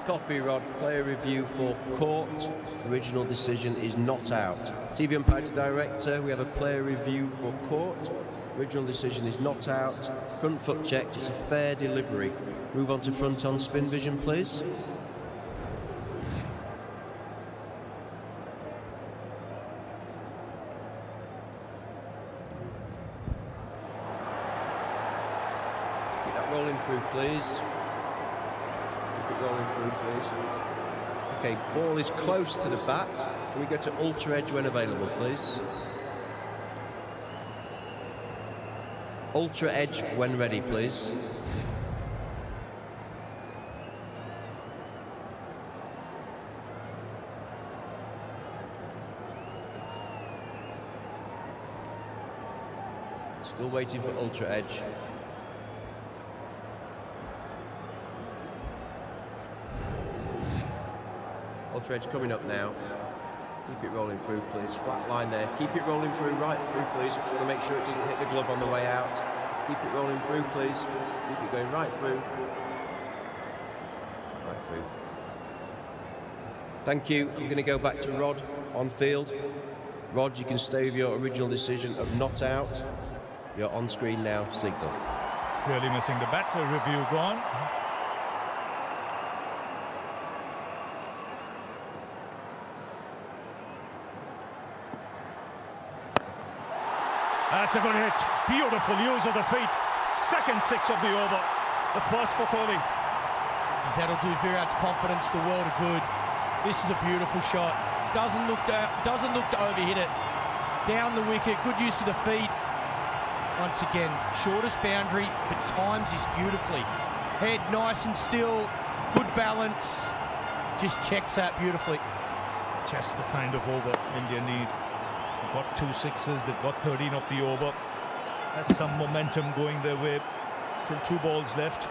Speaker 3: Copy, Rod. Player review for court. Original decision is not out. TV umpire to director. We have a player review for court. Original decision is not out. Front foot checked. It's a fair delivery. Move on to front on spin vision, please. Keep that rolling through, please. Keep it rolling through, please. Okay, ball is close to the bat. Can we go to ultra edge when available, please? Ultra edge when ready, please. Still waiting for ultra edge. Ultra edge coming up now. Keep it rolling through, please. Flat line there. Keep it rolling through, right through, please. Just want to make sure it doesn't hit the glove on the way out. Keep it rolling through, please. Keep it going right through. Right through. Thank you. I'm going to go back to Rod on field. Rod, you can stay with your original decision of not out. You're on screen now. Signal.
Speaker 8: Really missing the bat. Review gone. That's a good hit. Beautiful use of the feet. Second 6 of the over. The first for Kohli.
Speaker 7: That'll do Virat's confidence the world of good. This is a beautiful shot. Doesn't look to overhit it. Down the wicket. Good use of the feet. Once again, shortest boundary, but times this beautifully. Head nice and still. Good balance. Just checks that beautifully.
Speaker 8: Just the kind of over India need. They've got 2 6s, they've got 13 of the over. That's some momentum going their way. Still 2 balls left.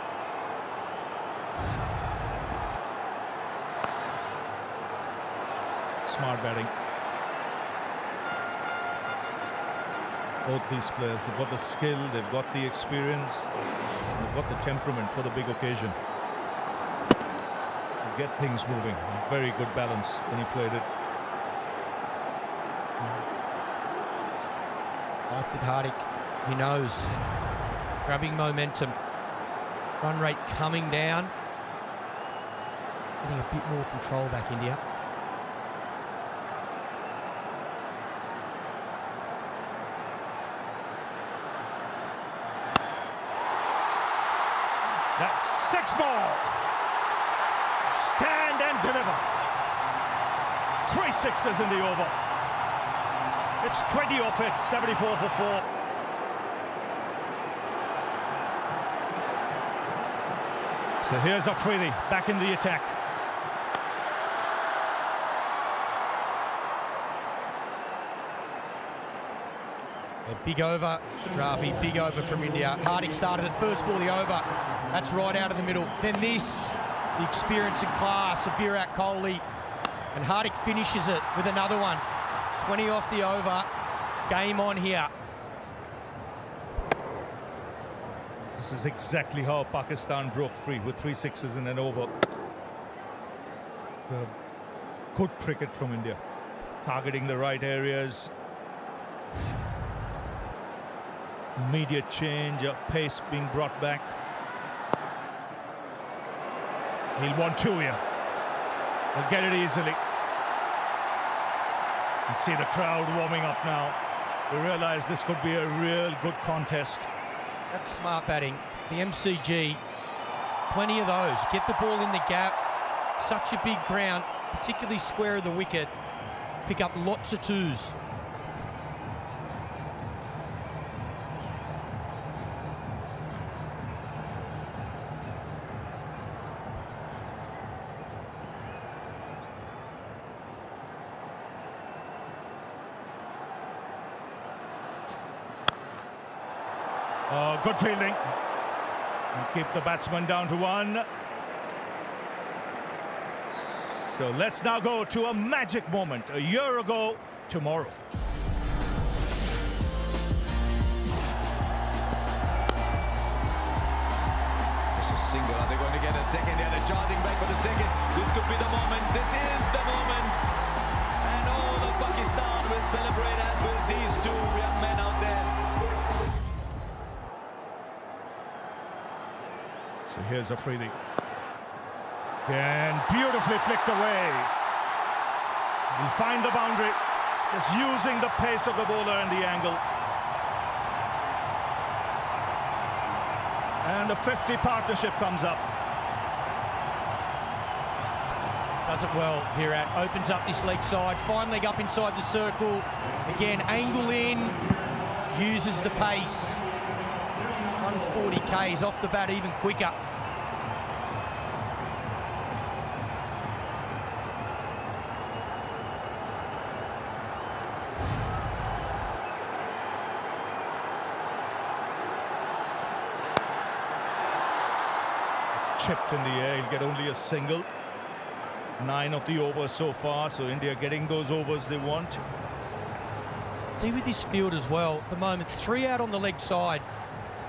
Speaker 8: Smart batting. Both these players, they've got the skill, they've got the experience, they've got the temperament for the big occasion. To get things moving. Very good balance when he played it.
Speaker 7: Like with Hardik, he knows. Grabbing momentum. Run rate coming down. Getting a bit more control back, India.
Speaker 8: That's 6 ball. Stand and deliver. 3 sixes in the over. It's 20 off it, 74 for 4. So here's Afridi back in the attack.
Speaker 7: A big over, Rafi, big over from India. Hardik started at first ball, the over. That's right out of the middle. Then this, the experience and class of Virat Kohli. And Hardik finishes it with another one. 20 off the over. Game on here.
Speaker 8: This is exactly how Pakistan broke free, with 3 sixes and an over. Good cricket from India. Targeting the right areas. Immediate change, pace being brought back. He'll want 2 here. He'll get it easily. And see the crowd warming up now. We realise this could be a real good contest.
Speaker 7: That's smart batting. The MCG, plenty of those. Get the ball in the gap. Such a big ground, particularly square of the wicket. Pick up lots of 2s.
Speaker 8: Oh, good fielding. And keep the batsman down to 1. So let's now go to a magic moment. A year ago tomorrow.
Speaker 1: Just a single. Are they going to get a second? Yeah, they're charging back for the second. This could be the moment. This is the moment. And all of Pakistan will celebrate as with these 2 young men out there.
Speaker 8: So here's Afridi. And beautifully flicked away. He'll find the boundary. Just using the pace of the bowler and the angle. And the 50 partnership comes up.
Speaker 7: Does it well, Virat. Opens up this leg side. Fine leg up inside the circle. Again, angle in. Uses the pace. 140 Ks off the bat even quicker.
Speaker 8: Chipped in the air, he'll get only a single. 9 of the overs so far, so India getting those overs they want.
Speaker 7: See with this field as well, at the moment, 3 out on the leg side.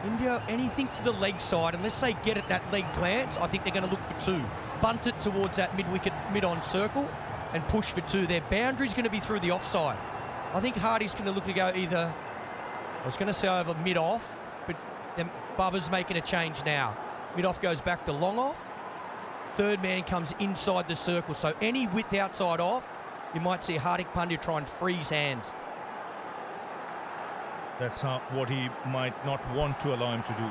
Speaker 7: India, anything to the leg side, unless they get at that leg glance, I think they're going to look for 2. Bunt it towards that mid-wicket, mid-on circle and push for 2. Their boundary's going to be through the offside. I think Hardik's going to look to go either, I was going to say over mid-off, but then Bubba's making a change now. Mid-off goes back to long-off. Third man comes inside the circle. So any width outside off, you might see Hardik Pandya try and freeze hands.
Speaker 8: That's what he might not want to allow him to do.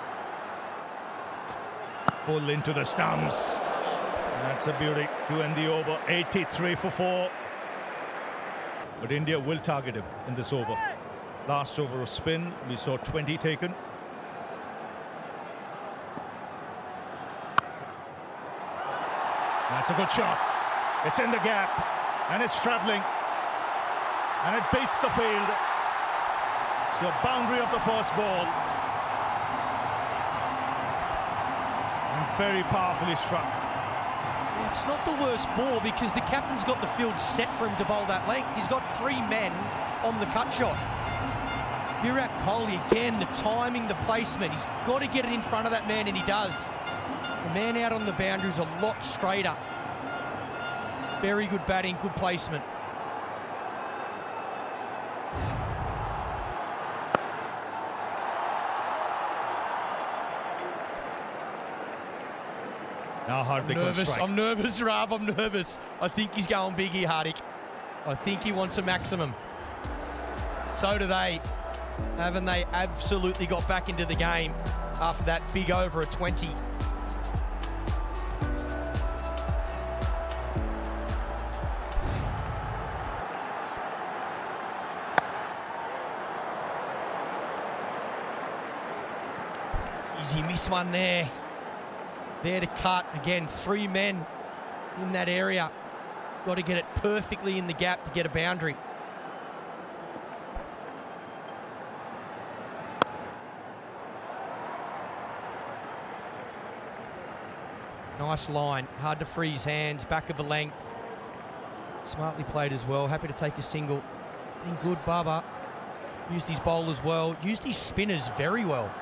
Speaker 8: Pull into the stumps. That's a beauty to end the over. 83 for 4. But India will target him in this over. Last over of spin, we saw 20 taken. That's a good shot. It's in the gap and it's travelling and it beats the field. It's a boundary of the first ball and very powerfully struck.
Speaker 7: Yeah, it's not the worst ball because the captain's got the field set for him to bowl that length. He's got 3 men on the cut shot. Virat Kohli, again, the timing, the placement. He's got to get it in front of that man, and he does. The man out on the boundary is a lot straighter. Very good batting, good placement.
Speaker 8: Now Hardik will strike.
Speaker 7: I'm nervous, Rav. I'm nervous. I think he's going big here, Hardik. I think he wants a maximum. So do they. Haven't they absolutely got back into the game after that big over at 20? Easy miss one there. There to cut. Again, 3 men in that area. Got to get it perfectly in the gap to get a boundary. Nice line. Hard to free his hands. Back of the length. Smartly played as well. Happy to take a single. Been good, Baba. Used his bowl as well. Used his spinners very well.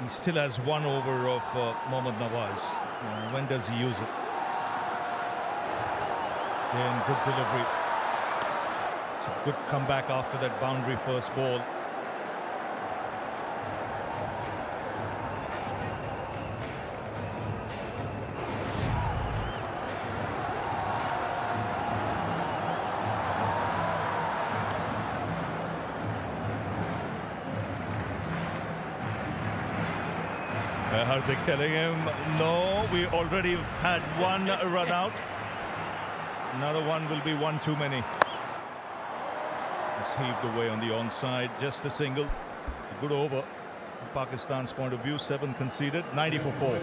Speaker 8: He still has 1 over of Mohammad Nawaz. When does he use it? Then good delivery. It's a good comeback after that boundary first ball. Hardik telling him, no, we already had 1 run out. Another one will be 1 too many. It's heaved away on the onside, just a single. A good over from Pakistan's point of view. 7 conceded, 90 for 4.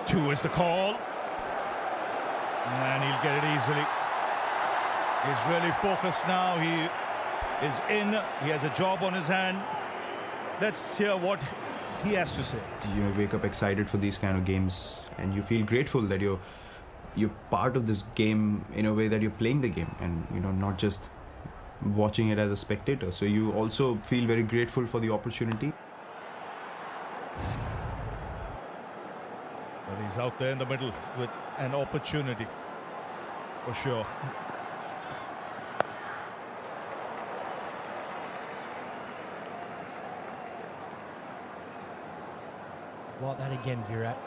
Speaker 8: Two is the call, and he'll get it easily. He's really focused now. He is in. He has a job on his hand. Let's hear what he has to say.
Speaker 9: You wake up excited for these kind of games, and you feel grateful that you're part of this game in a way that you're playing the game, and not just watching it as a spectator. So you also feel very grateful for the opportunity.
Speaker 8: Well, he's out there in the middle with an opportunity, for sure.
Speaker 7: Like that again, Virat.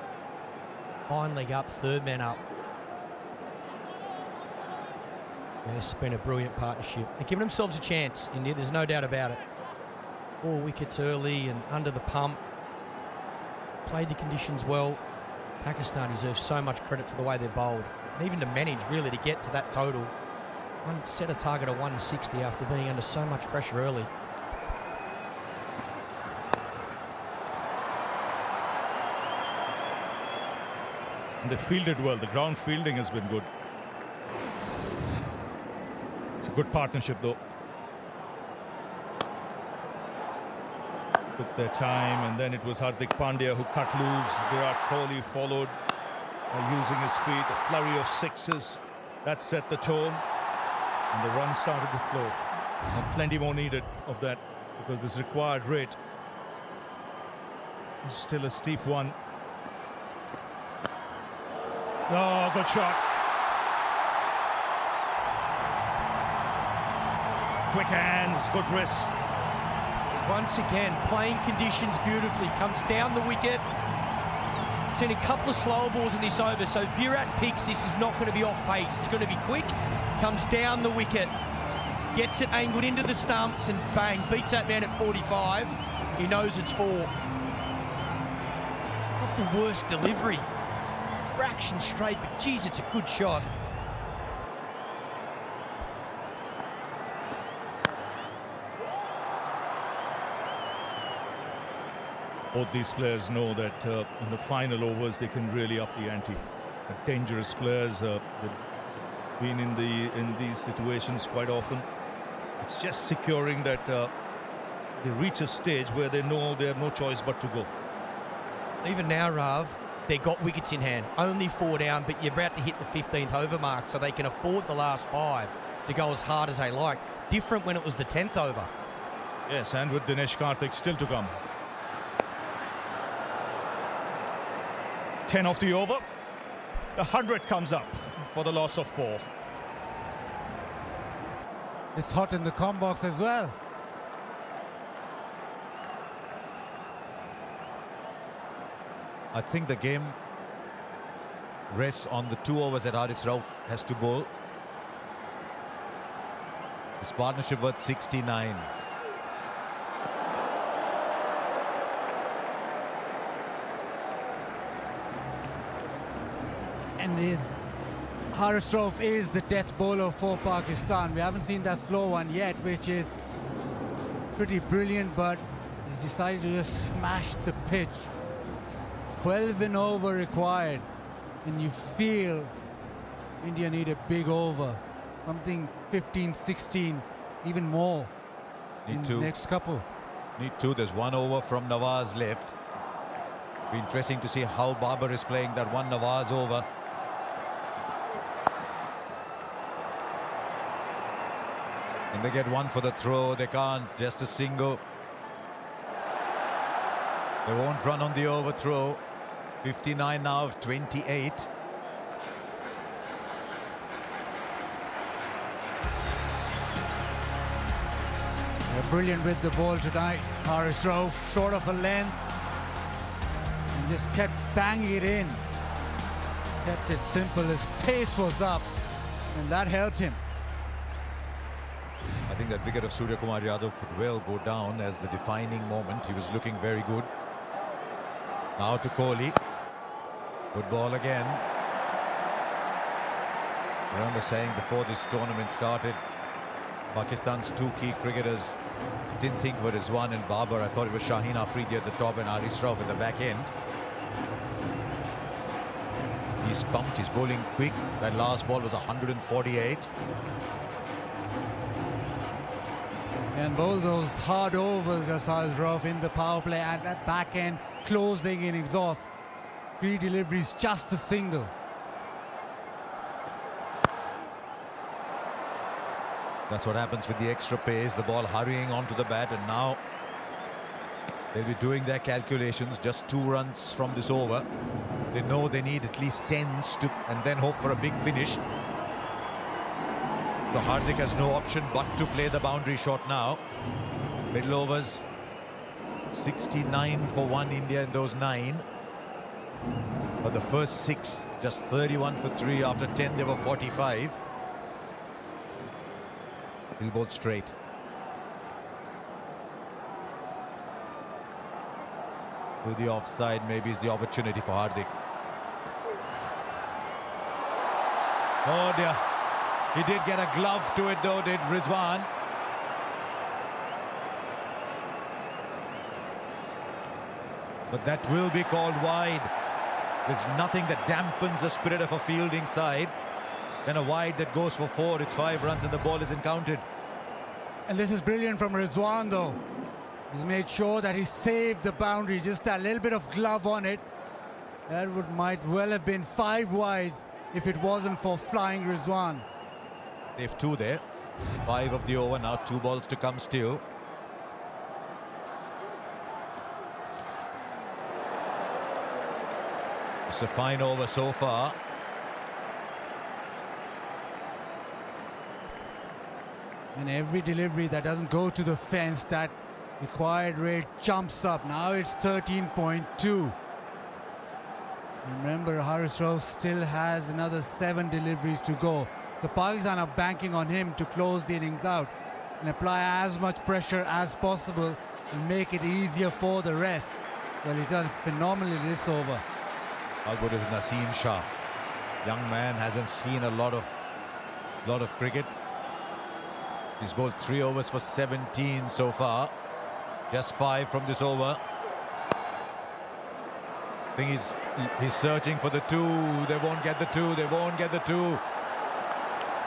Speaker 7: Fine leg up, 3rd man up. Yeah, it's been a brilliant partnership. They're giving themselves a chance, India, there's no doubt about it. 4 wickets early and under the pump. Played the conditions well. Pakistan deserves so much credit for the way they've bowled. And even to manage, really, to get to that total. Set a target of 160 after being under so much pressure early.
Speaker 8: And they fielded well. The ground fielding has been good. It's a good partnership, though. Took their time, and then it was Hardik Pandya who cut loose. Virat Kohli followed using his feet. A flurry of 6s. That set the tone, and the runs started to flow. And plenty more needed of that, because this required rate is still a steep one. Oh, good shot. Quick hands, good wrist.
Speaker 7: Once again, playing conditions beautifully. Comes down the wicket. Seen a couple of slower balls in this over, so Virat picks this is not going to be off pace. It's going to be quick. Comes down the wicket. Gets it angled into the stumps and bang, beats that man at 45. He knows it's 4. Not the worst delivery. Fraction straight, but geez, it's a good shot.
Speaker 8: Both these players know that in the final overs they can really up the ante. Dangerous players. They've been in these situations quite often. It's just securing that they reach a stage where they know they have no choice but to go.
Speaker 7: Even now, Rav, they got wickets in hand. Only 4 down, but you're about to hit the 15th over mark, so they can afford the last 5 to go as hard as they like. Different when it was the 10th over.
Speaker 8: Yes, and with Dinesh Karthik still to come. 10 of the over. The 100 comes up for the loss of 4.
Speaker 5: It's hot in the com box as well.
Speaker 1: I think the game rests on the 2 overs that Haris Rauf has to bowl. His partnership worth 69.
Speaker 5: And Haris Rauf is the death bowler for Pakistan. We haven't seen that slow one yet, which is pretty brilliant, but he's decided to just smash the pitch. 12 and over required, and you feel India need a big over, something 15, 16, even more in the next couple.
Speaker 1: Need 2. There's 1 over from Nawaz left. Be interesting to see how Babar is playing that one Nawaz over. And they get 1 for the throw. They can't, just a single. They won't run on the overthrow. 59 now of 28.
Speaker 5: They're brilliant with the ball tonight. Haris Rauf short of a length and just kept banging it in. Kept it simple. His pace was up and that helped him.
Speaker 1: I think that wicket of Surya Kumar Yadav could well go down as the defining moment. He was looking very good. Now to Kohli. Good ball again. I remember saying before this tournament started, Pakistan's 2 key cricketers didn't think were Rizwan and Babar. I thought it was Shaheen Afridi at the top and Haris Rauf at the back end. He's pumped, he's bowling quick. That last ball was 148.
Speaker 5: And both those hard overs as Haris Rauf in the power play at that back end, closing innings off. 3 deliveries, just a single.
Speaker 1: That's what happens with the extra pace, the ball hurrying onto the bat, and now they'll be doing their calculations. Just 2 runs from this over. They know they need at least 10s to, and then hope for a big finish. So Hardik has no option but to play the boundary shot now. Middle overs, 69 for 1 India in those 9. But the first 6, just 31 for 3. After 10, they were 45. He'll bowl straight. To the offside, maybe is the opportunity for Hardik. Oh dear. He did get a glove to it though, did Rizwan. But that will be called wide. There's nothing that dampens the spirit of a fielding side than a wide that goes for 4. It's 5 runs and the ball isn't counted.
Speaker 5: And this is brilliant from Rizwan though. He's made sure that he saved the boundary, just that little bit of glove on it. That might well have been 5 wides if it wasn't for flying Rizwan.
Speaker 1: They've 2 there. 5 of the over, now 2 balls to come still. It's a fine over so far.
Speaker 5: And every delivery that doesn't go to the fence, that required rate jumps up. Now it's 13.2. Remember, Haris Rauf still has another 7 deliveries to go. So Pakistan are banking on him to close the innings out and apply as much pressure as possible and make it easier for the rest. Well, he's done phenomenally this over.
Speaker 1: How good is Naseem Shah? Young man hasn't seen a lot of cricket. He's bowled 3 overs for 17 so far. Just 5 from this over. I think he's searching for the 2. They won't get the 2. They won't get the 2.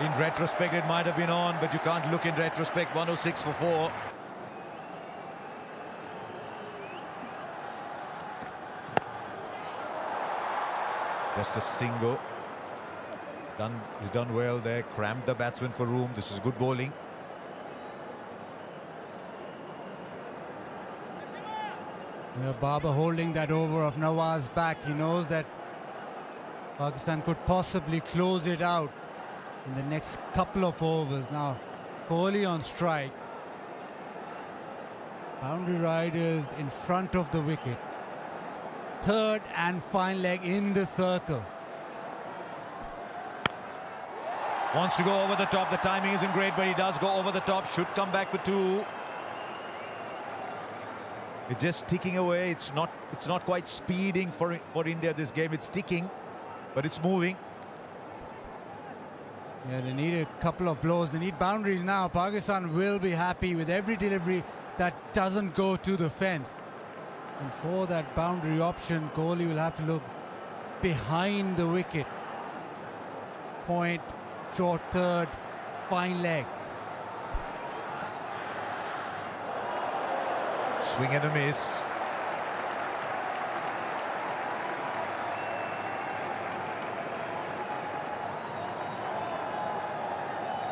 Speaker 1: In retrospect, it might have been on, but you can't look in retrospect. 106 for 4. Just a single. He's done well there. Crammed the batsman for room. This is good bowling.
Speaker 5: Babar holding that over of Nawaz back. He knows that Pakistan could possibly close it out in the next couple of overs. Now, Kohli on strike. Boundary riders in front of the wicket. Third and fine leg in the circle.
Speaker 1: Wants to go over the top. The timing isn't great, but he does go over the top. Should come back for 2. It's just ticking away. It's not quite speeding for India this game. It's ticking, but it's moving.
Speaker 5: Yeah, they need a couple of blows. They need boundaries now. Pakistan will be happy with every delivery that doesn't go to the fence. And for that boundary option, Kohli will have to look behind the wicket. Point, short third, fine leg.
Speaker 1: Swing and a miss.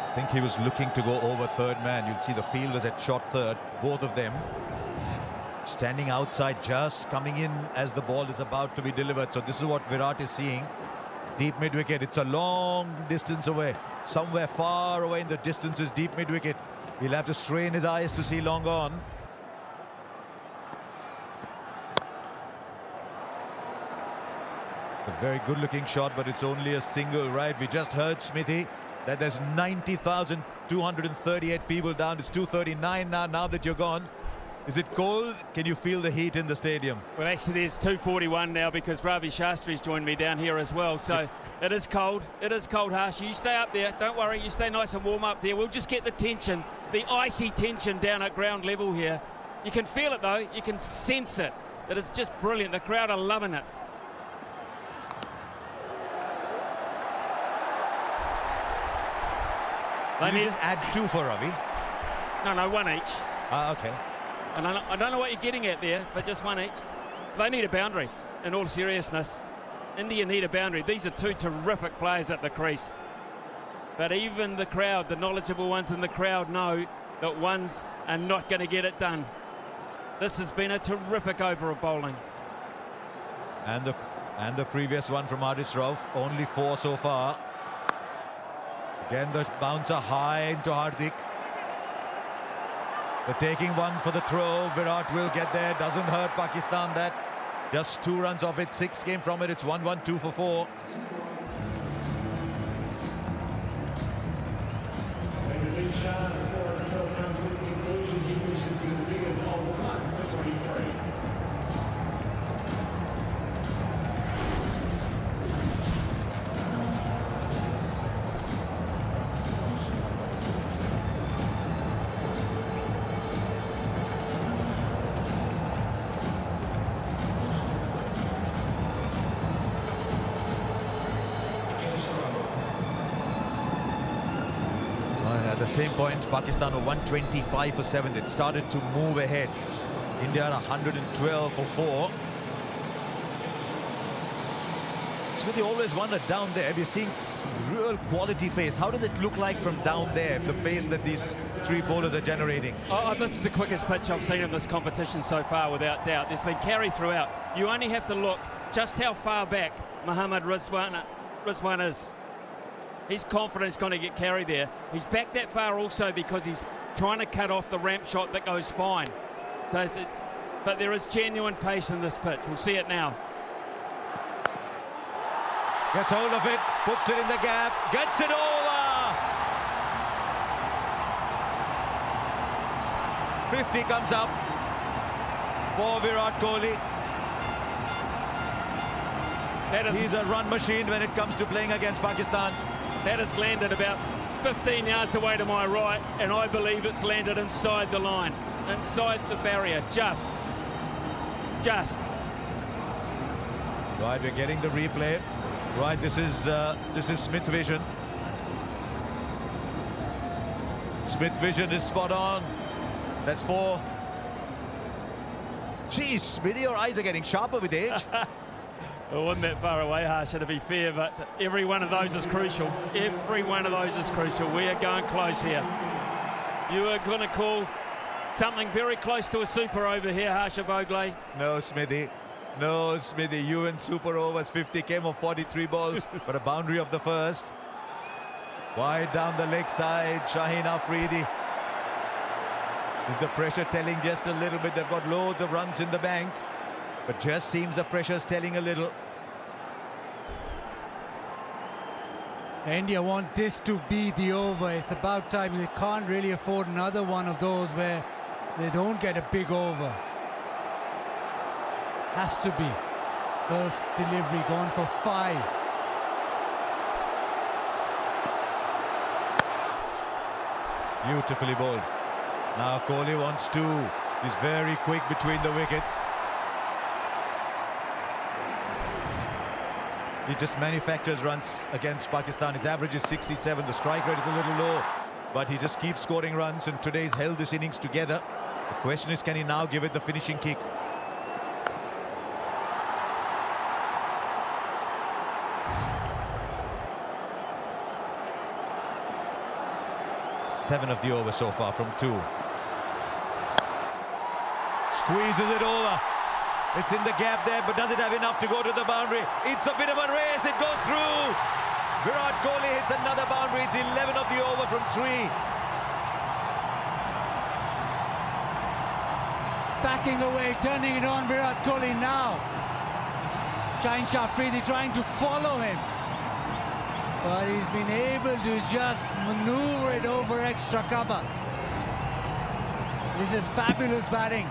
Speaker 1: I think he was looking to go over third man. You'll see the fielders at short third, both of them standing outside, just coming in as the ball is about to be delivered. So this is what Virat is seeing. Deep mid-wicket. It's a long distance away. Somewhere far away in the distance is deep mid-wicket. He'll have to strain his eyes to see long on. A very good-looking shot, but it's only a single, right? We just heard, Smithy, that there's 90,238 people down. It's 239 now that you're gone. Is it cold? Can you feel the heat in the stadium?
Speaker 4: Well, actually, there's 241 now because Ravi Shastri's joined me down here as well. So it is cold. It is cold, Harsh. You stay up there. Don't worry. You stay nice and warm up there. We'll just get the tension, the icy tension down at ground level here. You can feel it, though. You can sense it. It is just brilliant. The crowd are loving it.
Speaker 1: Did you just add 2 for Ravi?
Speaker 4: No, 1 each.
Speaker 1: Okay.
Speaker 4: And I don't know what you're getting at there, but just 1 each. They need a boundary, in all seriousness. India need a boundary. These are 2 terrific players at the crease. But even the crowd, the knowledgeable ones in the crowd, know that ones are not going to get it done. This has been a terrific over of bowling.
Speaker 1: And the previous one from Haris Rauf, only 4 so far. Again, the bouncer high into Hardik. They're taking one for the throw. Virat will get there. Doesn't hurt Pakistan that. Just 2 runs off it. 6 came from it. It's 1-1, 2 for 4. At the same point, Pakistan were 125 for 7. It started to move ahead. India are 112 for 4. Smithy always wondered down there. We're seeing real quality pace. How does it look like from down there, the pace that these 3 bowlers are generating?
Speaker 4: Oh, this is the quickest pitch I've seen in this competition so far, without doubt. There's been carry throughout. You only have to look just how far back Mohammad Rizwan is. He's confident he's going to get carry there. He's back that far also because he's trying to cut off the ramp shot that goes fine. So but there is genuine pace in this pitch. We'll see it now.
Speaker 1: Gets hold of it, puts it in the gap, gets it over! 50 comes up for Virat Kohli. He's a run machine when it comes to playing against Pakistan.
Speaker 4: That has landed about 15 yards away to my right, and I believe it's landed inside the line, inside the barrier, just.
Speaker 1: Right, we're getting the replay. Right, this is Smith Vision. Smith Vision is spot on. That's 4. Geez, Smithy, your eyes are getting sharper with age.
Speaker 4: Well, wasn't that far away, Harsha, to be fair, but every one of those is crucial. Every one of those is crucial. We are going close here. You are going to call something very close to a super over here, Harsha Bogle.
Speaker 1: No, Smithy. No, Smithy, you in super overs 50 came of 43 balls, but a boundary of the first. Wide down the leg side, Shaheen Afridi. Is the pressure telling just a little bit? They've got loads of runs in the bank, but just seems the pressure's telling a little.
Speaker 5: India want this to be the over. It's about time. They can't really afford another one of those where they don't get a big over. Has to be. First delivery gone for 5.
Speaker 1: Beautifully bowled. Now Kohli wants 2. He's very quick between the wickets. He just manufactures runs against Pakistan. His average is 67. The strike rate is a little low, but he just keeps scoring runs, and today's held this innings together. The question is, can he now give it the finishing kick? Seven of the over so far from 2. Squeezes it over. It's in the gap there, but does it have enough to go to the boundary? It's a bit of a race. It goes through. Virat Kohli hits another boundary. It's 11 of the over from 3.
Speaker 5: Backing away, turning it on Virat Kohli now. Shaheen Afridi trying to follow him, but he's been able to just maneuver it over extra cover. This is fabulous batting.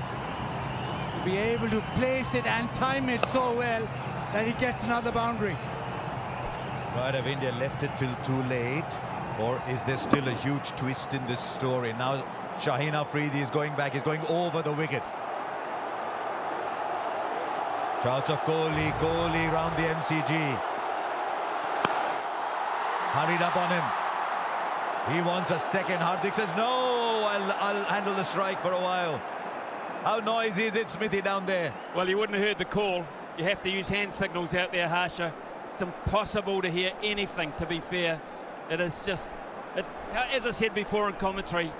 Speaker 5: To be able to place it and time it so well that he gets another boundary.
Speaker 1: Right, have India left it till too late, or is there still a huge twist in this story? Now Shaheen Afridi is going back. He's going over the wicket. Shouts of Kohli, Kohli round the MCG. Hurried up on him. He wants a second. Hardik says, no, I'll handle the strike for a while. How noisy is it, Smithy, down there?
Speaker 4: Well, you wouldn't have heard the call. You have to use hand signals out there, Harsha. It's impossible to hear anything, to be fair. It is just, as I said before in commentary,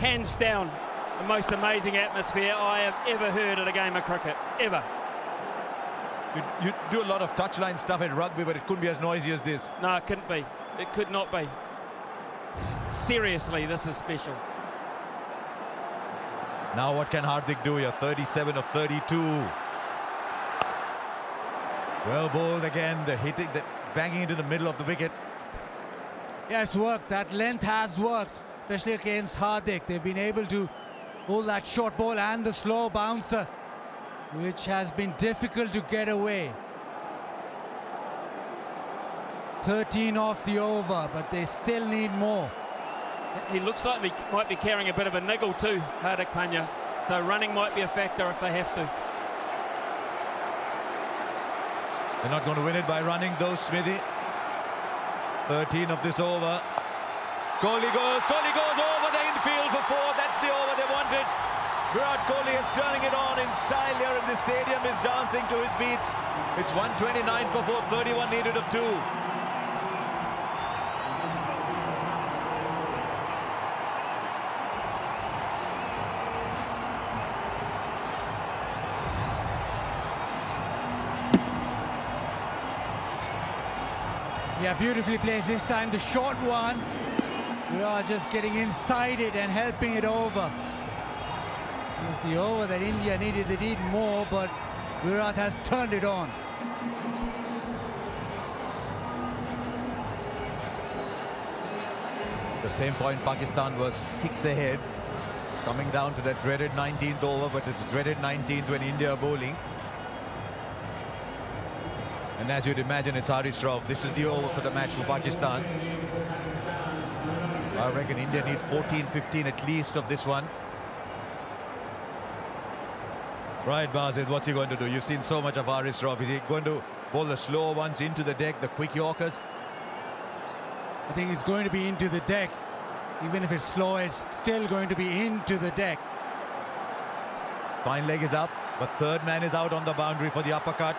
Speaker 4: hands down, the most amazing atmosphere I have ever heard at a game of cricket, ever.
Speaker 1: You do a lot of touchline stuff in rugby, but it couldn't be as noisy as this.
Speaker 4: No, it couldn't be. It could not be. Seriously, this is special.
Speaker 1: Now what can Hardik do here? 37 of 32. Well bowled again. The hitting, the banging into the middle of the wicket.
Speaker 5: Yeah, it's worked. That length has worked, especially against Hardik. They've been able to hold that short ball and the slow bouncer, which has been difficult to get away. 13 off the over, but they still need more.
Speaker 4: He looks like he might be carrying a bit of a niggle too, Hardik Pandya. So running might be a factor if they have to.
Speaker 1: They're not going to win it by running though, Smithy. 13 of this over. Kohli goes over the infield for 4. That's the over they wanted. Virat Kohli is turning it on in style here in the stadium. Is dancing to his beats. It's 129 for 4, 31 needed of 2.
Speaker 5: Yeah, beautifully placed this time. The short one. Virat just getting inside it and helping it over. It was the over that India needed. They need more, but Virat has turned it on.
Speaker 1: At the same point, Pakistan was 6 ahead. It's coming down to that dreaded 19th over, but it's dreaded 19th when India are bowling. And as you'd imagine, it's Haris Rauf. This is the over for the match for Pakistan. I reckon India need 14, 15 at least of this one. Right, Bazid, what's he going to do? You've seen so much of Haris Rauf. Is he going to bowl the slower ones into the deck, the quick Yorkers?
Speaker 5: I think it's going to be into the deck. Even if it's slow, it's still going to be into the deck.
Speaker 1: Fine leg is up, but third man is out on the boundary for the uppercut.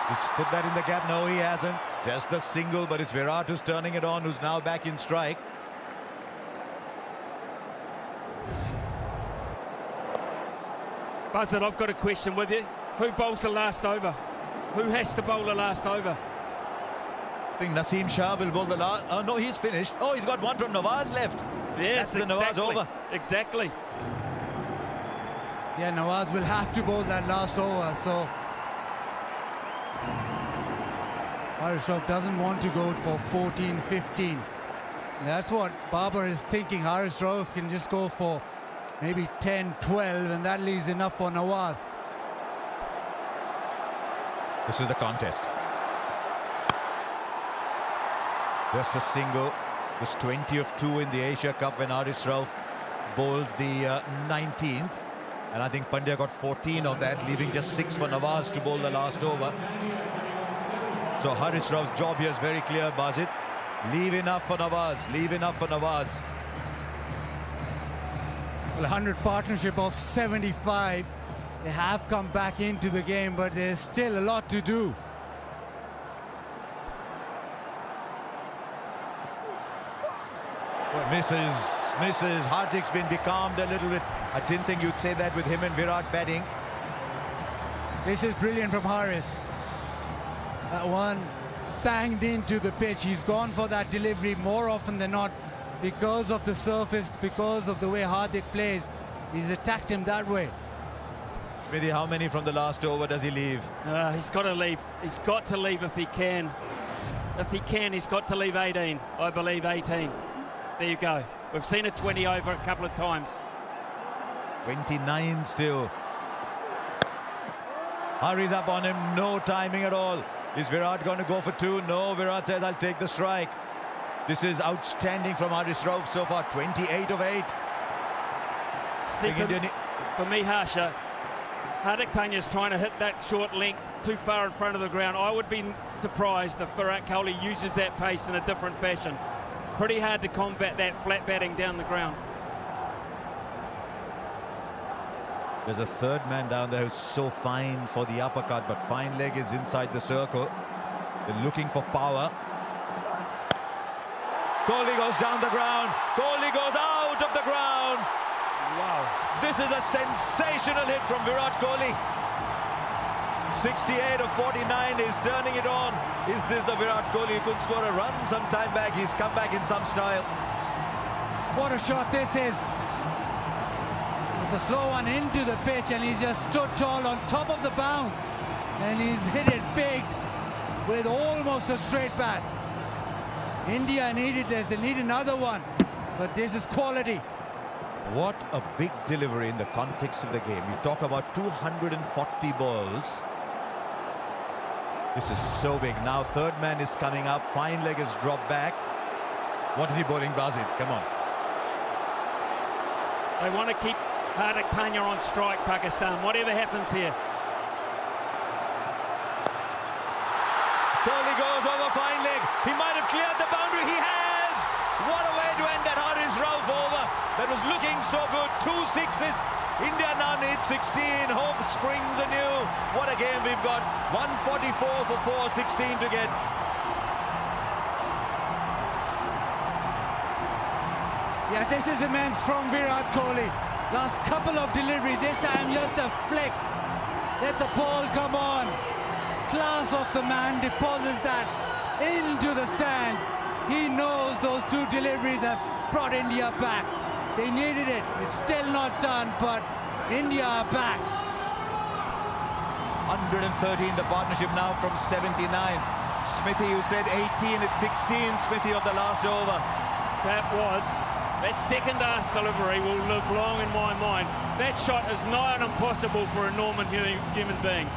Speaker 1: He's put that in the gap. No, he hasn't. Just the single, but it's Virat who's turning it on, who's now back in strike.
Speaker 4: Buzzard, I've got a question with you. Who bowls the last over? Who has to bowl the last over?
Speaker 1: I think Naseem Shah will bowl the last. Oh, no, he's finished. Oh, he's got one from Nawaz left.
Speaker 4: Yes,
Speaker 1: that's the
Speaker 4: exactly.
Speaker 1: Nawaz over.
Speaker 4: Exactly.
Speaker 5: Yeah, Nawaz will have to bowl that last over, so Haris Rauf doesn't want to go for 14, 15. That's what Babar is thinking. Haris Rauf can just go for maybe 10, 12, and that leaves enough for Nawaz.
Speaker 1: This is the contest. Just a single. It was 20 of 2 in the Asia Cup when Haris Rauf bowled the 19th. And I think Pandya got 14 of that, leaving just 6 for Nawaz to bowl the last over. So Haris Rauf's job here is very clear, Bazid. Leave enough for Nawaz. Leave enough for Nawaz.
Speaker 5: Well, 100 partnership of 75. They have come back into the game, but there's still a lot to do.
Speaker 1: Mrs. Hardik's been becalmed a little bit. I didn't think you'd say that with him and Virat batting.
Speaker 5: This is brilliant from Haris. That one banged into the pitch. He's gone for that delivery more often than not because of the surface, because of the way Hardik plays. He's attacked him that way.
Speaker 1: Smithy, how many from the last over does he leave?
Speaker 4: He's got to leave. He's got to leave if he can. If he can, he's got to leave 18. I believe 18. There you go. We've seen a 20 over a couple of times.
Speaker 1: 29 still. Hurries up on him. No timing at all. Is Virat going to go for 2? No, Virat says, I'll take the strike. This is outstanding from Haris Rauf so far. 28 of 8.
Speaker 4: For me, Harsha, Hardik Pandya's trying to hit that short length too far in front of the ground. I would be surprised if Virat Kohli uses that pace in a different fashion. Pretty hard to combat that flat batting down the ground.
Speaker 1: There's a third man down there who's so fine for the uppercut, but fine leg is inside the circle. They're looking for power. Kohli goes down the ground. Kohli goes out of the ground.
Speaker 4: Wow.
Speaker 1: This is a sensational hit from Virat Kohli. 68 of 49 is turning it on. Is this the Virat Kohli who couldn't score a run some time back? He's come back in some style.
Speaker 5: What a shot this is. It's a slow one into the pitch, and he's just stood tall on top of the bounce. And he's hit it big with almost a straight bat. India needed this. They need another one. But this is quality.
Speaker 1: What a big delivery in the context of the game. You talk about 240 balls. This is so big. Now third man is coming up. Fine leg is dropped back. What is he bowling, Bazid? Come on.
Speaker 4: They want to keep Hardik Pandya on strike, Pakistan, whatever happens here.
Speaker 1: Kohli goes over fine leg. He might have cleared the boundary. He has! What a way to end that Haris Rauf over. That was looking so good. 2 sixes. India now needs 16. Hope springs anew. What a game we've got. 144 for 416 to get.
Speaker 5: Yeah, this is immense from Virat Kohli. Last couple of deliveries, this time just a flick. Let the ball come on. Class of the man, deposits that into the stands. He knows those 2 deliveries have brought India back. They needed it. It's still not done, but India are back.
Speaker 1: 113, the partnership now from 79. Smithy, you said 18 at 16, Smithy, of the last over.
Speaker 4: That second ass delivery will live long in my mind. That shot is nigh on impossible for a normal human being.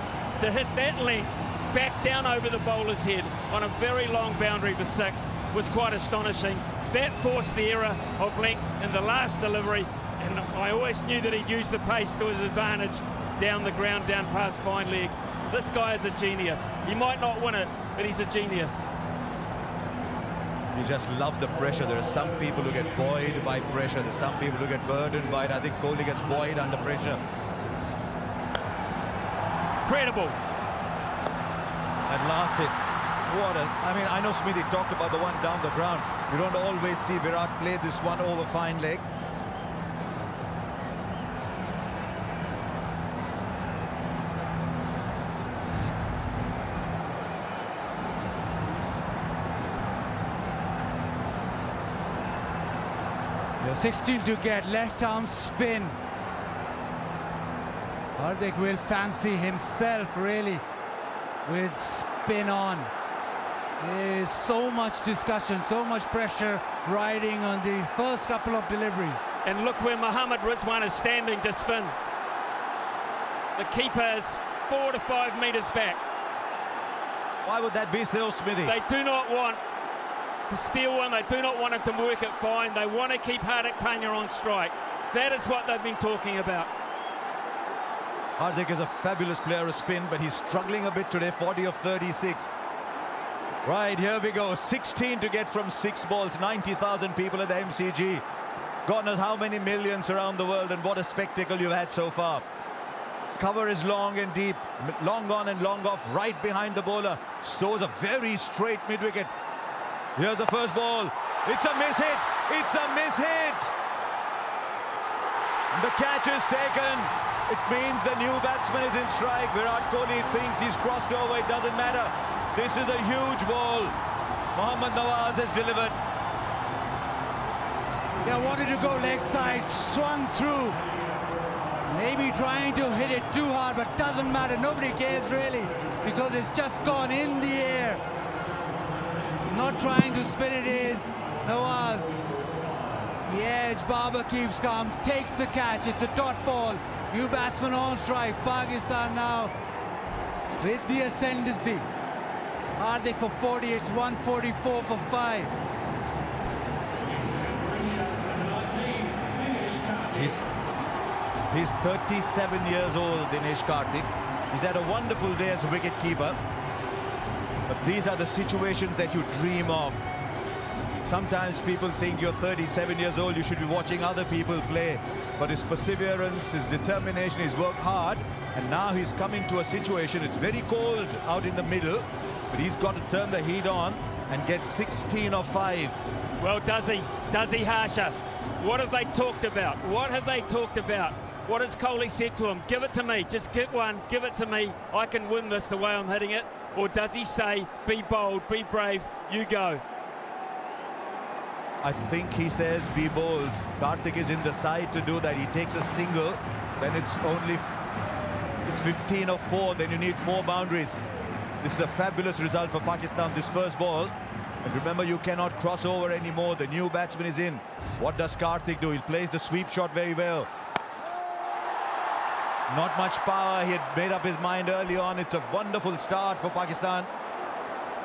Speaker 4: To hit that length back down over the bowler's head on a very long boundary for 6 was quite astonishing. That forced the error of length in the last delivery, and I always knew that he'd use the pace to his advantage down the ground, down past fine leg. This guy is a genius. He might not win it, but he's a genius.
Speaker 1: He just loves the pressure. There are some people who get buoyed by pressure. There's some people who get burdened by it. I think Kohli gets buoyed under pressure.
Speaker 4: Incredible.
Speaker 1: That last hit. I mean, I know Smithy talked about the one down the ground. You don't always see Virat play this one over fine leg.
Speaker 5: You're 16 to get, left arm spin. Hardik will fancy himself really with spin on. There is so much discussion, so much pressure riding on these first couple of deliveries.
Speaker 4: And look where Mohammad Rizwan is standing to spin. The keeper is 4 to 5 metres back.
Speaker 1: Why would that be so, Smithy?
Speaker 4: They do not want to steal one. They do not want it to work it fine. They want to keep Hardik Pandya on strike. That is what they've been talking about.
Speaker 1: Hardik is a fabulous player of spin, but he's struggling a bit today, 40 of 36. Right, here we go. 16 to get from 6 balls. 90,000 people at the MCG. God knows how many millions around the world, and what a spectacle you've had so far. Cover is long and deep, long on and long off, right behind the bowler. Sows a very straight mid-wicket. Here's the first ball. It's a miss hit. It's a miss hit. The catch is taken. It means the new batsman is in strike. Virat Kohli thinks he's crossed over. It doesn't matter. This is a huge ball. Mohammad Nawaz has delivered.
Speaker 5: They wanted to go leg side, swung through. Maybe trying to hit it too hard, but doesn't matter. Nobody cares really, because it's just gone in the air. It's not trying to spin it is Nawaz. The edge, Babar keeps calm, takes the catch. It's a dot ball. New batsman on strike. Pakistan now with the ascendancy. Hardik for 40, it's 144 for 5.
Speaker 1: He's 37 years old, Dinesh Karthik. He's had a wonderful day as a wicket-keeper. But these are the situations that you dream of. Sometimes people think you're 37 years old, you should be watching other people play. But his perseverance, his determination, he's worked hard. And now he's coming to a situation, it's very cold out in the middle. But he's got to turn the heat on and get 16 or 5.
Speaker 4: Well, does he? Does he, Harsha? What have they talked about? What have they talked about? What has Kohli said to him? Give it to me. Just get one. Give it to me. I can win this the way I'm hitting it. Or does he say, be bold, be brave, you go?
Speaker 1: I think he says, be bold. Karthik is in the side to do that. He takes a single. Then it's 15 or 4. Then you need 4 boundaries. This is a fabulous result for Pakistan, this first ball. And remember, you cannot cross over anymore. The new batsman is in. What does Karthik do? He plays the sweep shot very well. Not much power. He had made up his mind early on. It's a wonderful start for Pakistan.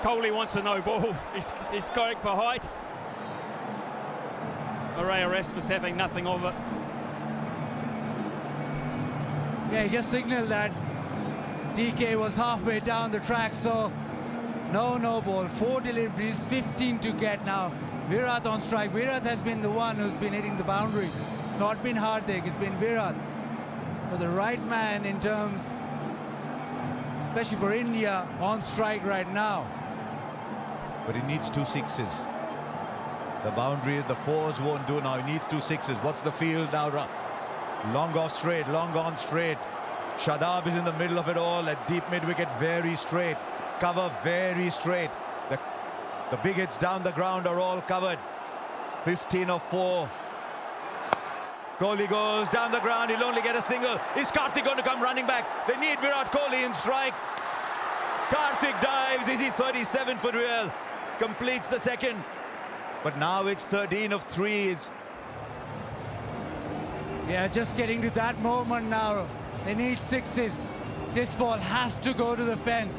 Speaker 4: Kohli wants a no ball. He's going for height. Murray Erasmus having nothing of it.
Speaker 5: Yeah, he just signaled that DK was halfway down the track, so no ball. 4 deliveries, 15 to get now. Virat on strike. Virat has been the one who's been hitting the boundaries. Not been Hardik, it's been Virat. So the right man in terms, especially for India, on strike right now.
Speaker 1: But he needs 2 sixes. The boundary, the 4s won't do now. He needs 2 sixes. What's the field now? Long off straight, long on straight. Shadab is in the middle of it all. At deep mid-wicket, very straight. Cover very straight. The big hits down the ground are all covered. 15 or 4. Kohli goes down the ground. He'll only get a single. Is Karthik going to come running back? They need Virat Kohli in strike. Karthik dives. Is he 37 for real? Completes the second. But now it's 13 of 3.
Speaker 5: Yeah, just getting to that moment now. They need 6s. This ball has to go to the fence.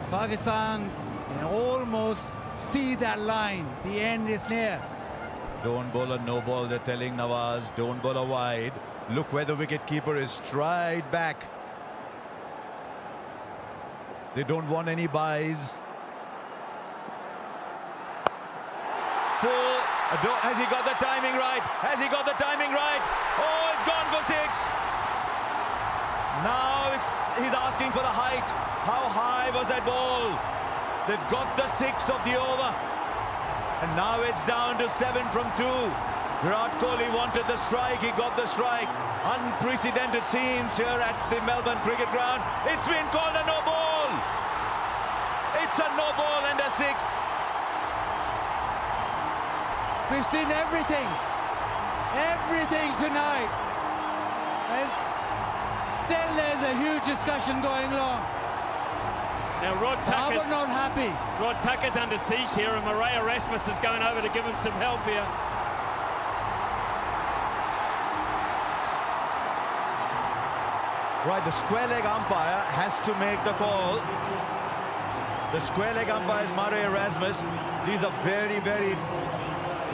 Speaker 5: Pakistan can almost see that line. The end is near.
Speaker 1: Don't bowl a no ball, they're telling Nawaz. Don't bowl a wide. Look where the wicket-keeper is. Stride back. They don't want any buys. Full. Has he got the timing right? Has he got the timing right? Oh, it's gone for 6. Now he's asking for the height. How high was that ball? They've got the 6 of the over. And now it's down to 7 from 2. Virat Kohli wanted the strike. He got the strike. Unprecedented scenes here at the Melbourne Cricket Ground. It's been called a no ball. It's a no ball and a 6.
Speaker 5: We've seen everything. Everything tonight. And still there's a huge discussion going on.
Speaker 4: Now Rod
Speaker 5: I was
Speaker 4: Tucker's,
Speaker 5: not happy.
Speaker 4: Rod Tucker's under siege here, and Maria Rasmus is going over to give him some help here.
Speaker 1: Right, the square leg umpire has to make the call. The square leg umpire is Maria Rasmus. These are very, very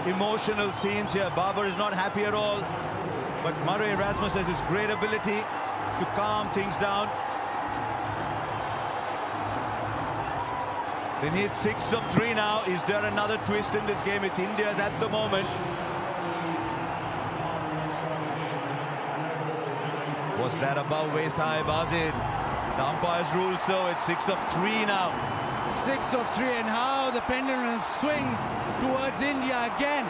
Speaker 1: emotional scenes here. Barber is not happy at all. But Murray Rasmus has his great ability to calm things down. They need 6 of 3 now. Is there another twist in this game? It's India's at the moment. Was that above waist high, Bazid? The umpires ruled so. It's 6 of 3 now.
Speaker 5: 6 of 3, and how the pendulum swings towards India again.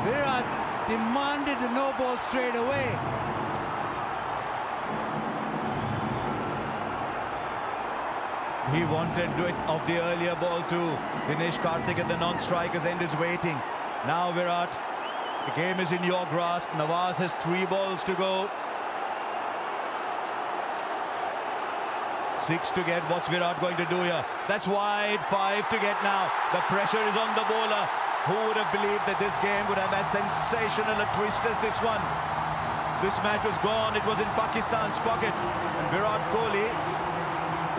Speaker 5: Virat demanded the no ball straight away.
Speaker 1: He wanted it of the earlier ball too. Dinesh Karthik at the non-striker's end is waiting. Now Virat, the game is in your grasp. Nawaz has 3 balls to go. 6 to get. What's Virat going to do here? That's wide. 5 to get now. The pressure is on the bowler. Who would have believed that this game would have as sensational a twist as this one? This match was gone. It was in Pakistan's pocket. And Virat Kohli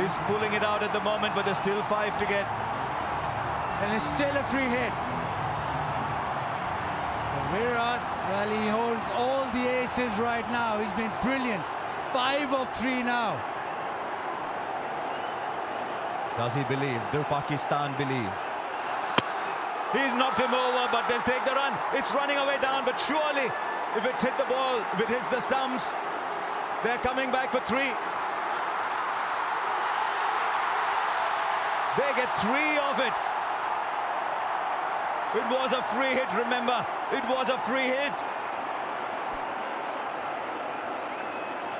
Speaker 1: is pulling it out at the moment, but there's still 5 to get.
Speaker 5: And it's still a free hit. And Virat, well, he holds all the aces right now. He's been brilliant. 5 of 3 now.
Speaker 1: Does he believe? Do Pakistan believe? He's knocked him over, but they'll take the run. It's running away down, but surely if it's hit the ball, if it hits the stumps, they're coming back for 3. They get 3 of it. It was a free hit, remember. It was a free hit.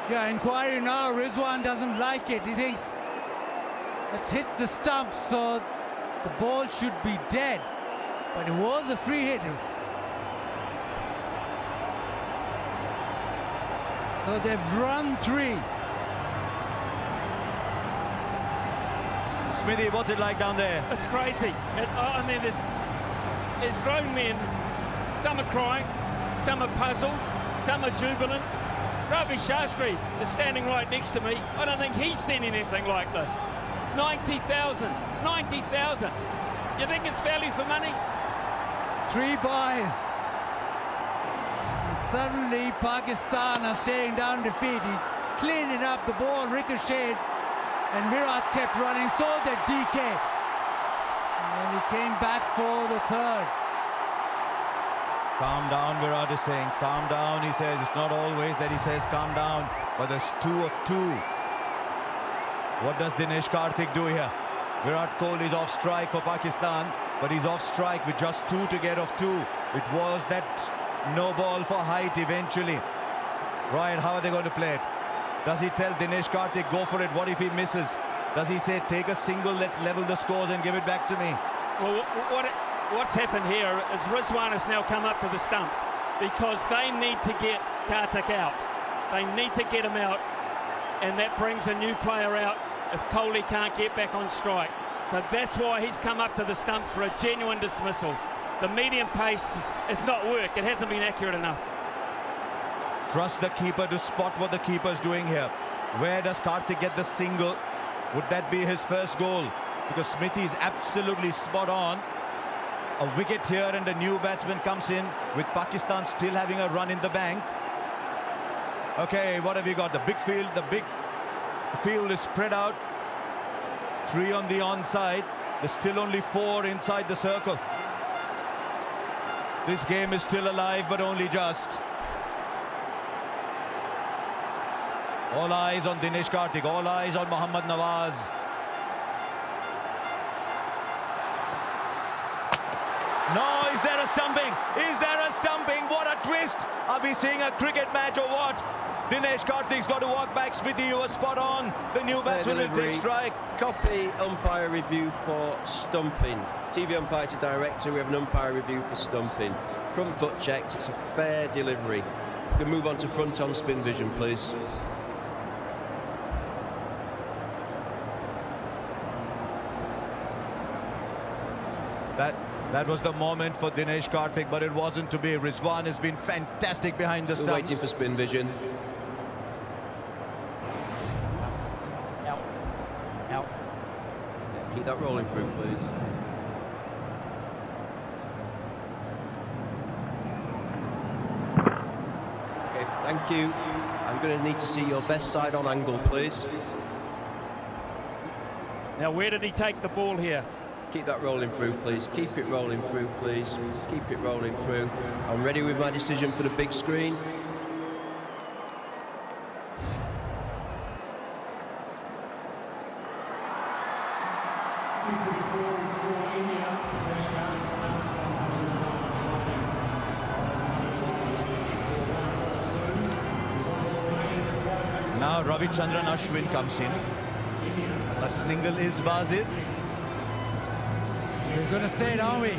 Speaker 5: Yeah, inquiry now. Rizwan doesn't like it. He thinks it hits the stumps, so the ball should be dead. But it was a free hit. So they've run 3.
Speaker 1: Smithy, what's it like down there?
Speaker 4: It's crazy. I mean, there's grown men. Some are crying, some are puzzled, some are jubilant. Ravi Shastri is standing right next to me. I don't think he's seen anything like this. 90,000, 90,000. You think it's value for money?
Speaker 5: 3 buys. And suddenly Pakistan are staring down defeat. He cleaned it up, the ball ricocheted, and Virat kept running, so did DK. And he came back for the 3rd.
Speaker 1: Calm down, Virat is saying. Calm down, he says. It's not always that he says calm down, but there's 2 of 2. What does Dinesh Karthik do here? Virat Kohli is off strike for Pakistan, but he's off strike with just 2 to get of 2. It was that no ball for height eventually. Right, how are they going to play it? Does he tell Dinesh Karthik, go for it? What if he misses? Does he say, take a single, let's level the scores and give it back to me?
Speaker 4: Well, what's happened here is Rizwan has now come up to the stumps because they need to get Karthik out. They need to get him out, and that brings a new player out if Kohli can't get back on strike. So that's why he's come up to the stumps for a genuine dismissal. The medium pace has not worked. It hasn't been accurate enough.
Speaker 1: Trust the keeper to spot what the keeper's doing here. Where does Karthik get the single? Would that be his first goal? Because Smithy is absolutely spot on. A wicket here and a new batsman comes in with Pakistan still having a run in the bank. Okay, what have you got? The big field, is spread out. 3 on the onside. There's still only 4 inside the circle. This game is still alive, but only just. All eyes on Dinesh Karthik, all eyes on Mohammad Nawaz. No, is there a stumping? Is there a stumping? What a twist! Are we seeing a cricket match or what? Dinesh Karthik's got to walk back. Smithy, you were spot on. The new batsman will take strike.
Speaker 3: Copy umpire review for stumping. TV umpire to director, we have an umpire review for stumping. Front foot checked, it's a fair delivery. We can move on to front on spin vision, please.
Speaker 1: That was the moment for Dinesh Karthik, but it wasn't to be. Rizwan has been fantastic behind the
Speaker 3: Still
Speaker 1: stumps.
Speaker 3: waiting for spin vision.
Speaker 7: Out. Out.
Speaker 3: Yeah, keep that rolling through, please. Okay, thank you. I'm going to need to see your best side on angle, please.
Speaker 4: Now, where did he take the ball here?
Speaker 3: Keep that rolling through, please. Keep it rolling through, please. Keep it rolling through. I'm ready with my decision for the big screen.
Speaker 1: Now Ravichandran Ashwin comes in. A single is Bazid.
Speaker 5: He's going to say it, aren't we?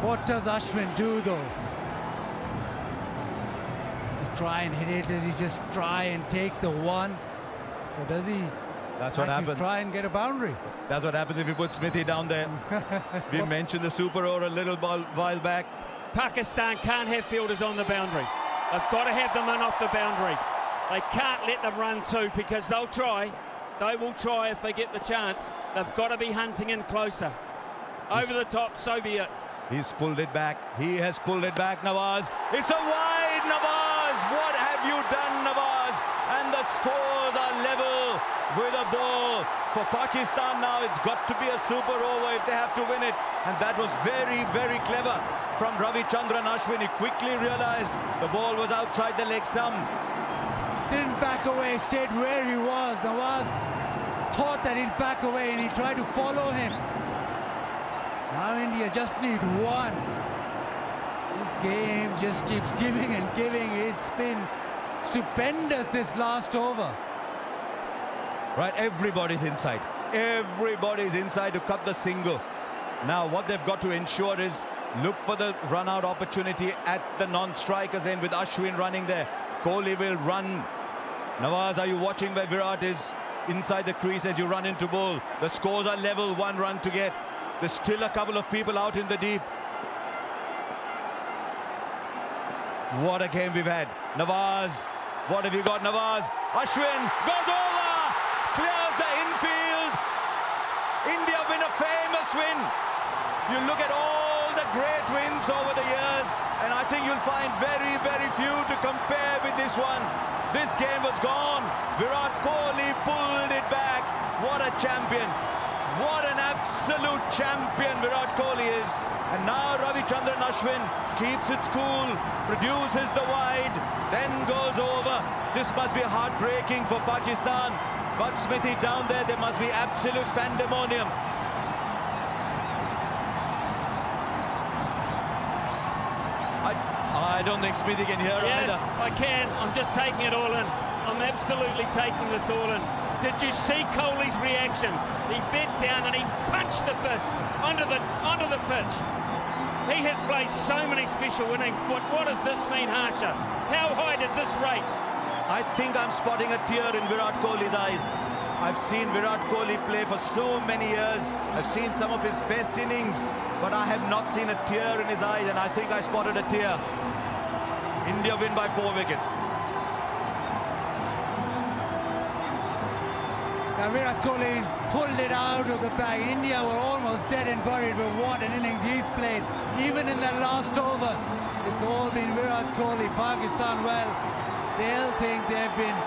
Speaker 5: What does Ashwin do, though? You try and hit it, does he just try and take the one? Or does he
Speaker 1: That's what happens.
Speaker 5: try and get a boundary?
Speaker 1: That's what happens if you put Smithy down there. We mentioned the super over a little while back.
Speaker 4: Pakistan can't have fielders on the boundary. They've got to have them in off the boundary. They can't let them run too, because they'll try. They will try if they get the chance. They've got to be hunting in closer. Over the top, so be it.
Speaker 1: He's pulled it back. He has pulled it back, Nawaz. It's a wide, Nawaz. What have you done, Nawaz? And the scores are level with a ball. For Pakistan now, it's got to be a super over if they have to win it. And that was very, very clever from Ravichandran Ashwin. He quickly realized the ball was outside the leg stump.
Speaker 5: Didn't back away, stayed where he was. Nawaz thought that he'd back away and he tried to follow him. Now India just need one. This game just keeps giving and giving. It's been stupendous this last over.
Speaker 1: Right, everybody's inside. Everybody's inside to cut the single. Now what they've got to ensure is look for the run-out opportunity at the non-strikers end with Ashwin running there. Kohli will run. Nawaz, are you watching where Virat is inside the crease as you run into bowl? The scores are level, 1 run to get. There's still a couple of people out in the deep. What a game we've had. Nawaz, what have you got, Nawaz? Ashwin goes over, clears the infield. India win a famous win. You look at all the great wins over the years, and I think you'll find very, very few to compare with this one. This game was gone. Virat Kohli pulled it back. What a champion. What an absolute champion Virat Kohli is. And now Ravichandran Ashwin keeps it cool, produces the wide, then goes over. This must be heartbreaking for Pakistan. But Smithy down there must be absolute pandemonium. I don't think Smithy can hear
Speaker 4: Yes,
Speaker 1: either.
Speaker 4: I can. I'm just taking it all in. I'm absolutely taking this all in. Did you see Kohli's reaction? He bent down and he punched the fist onto the pitch. He has played so many special innings. What does this mean, Harsha? How high does this rate?
Speaker 1: I think I'm spotting a tear in Virat Kohli's eyes. I've seen Virat Kohli play for so many years. I've seen some of his best innings, but I have not seen a tear in his eyes, and I think I spotted a tear. India win by 4 wickets.
Speaker 5: Now Virat Kohli's pulled it out of the bag. India were almost dead and buried with what an innings he's played. Even in that last over, it's all been Virat Kohli. Pakistan, well, they'll think they've been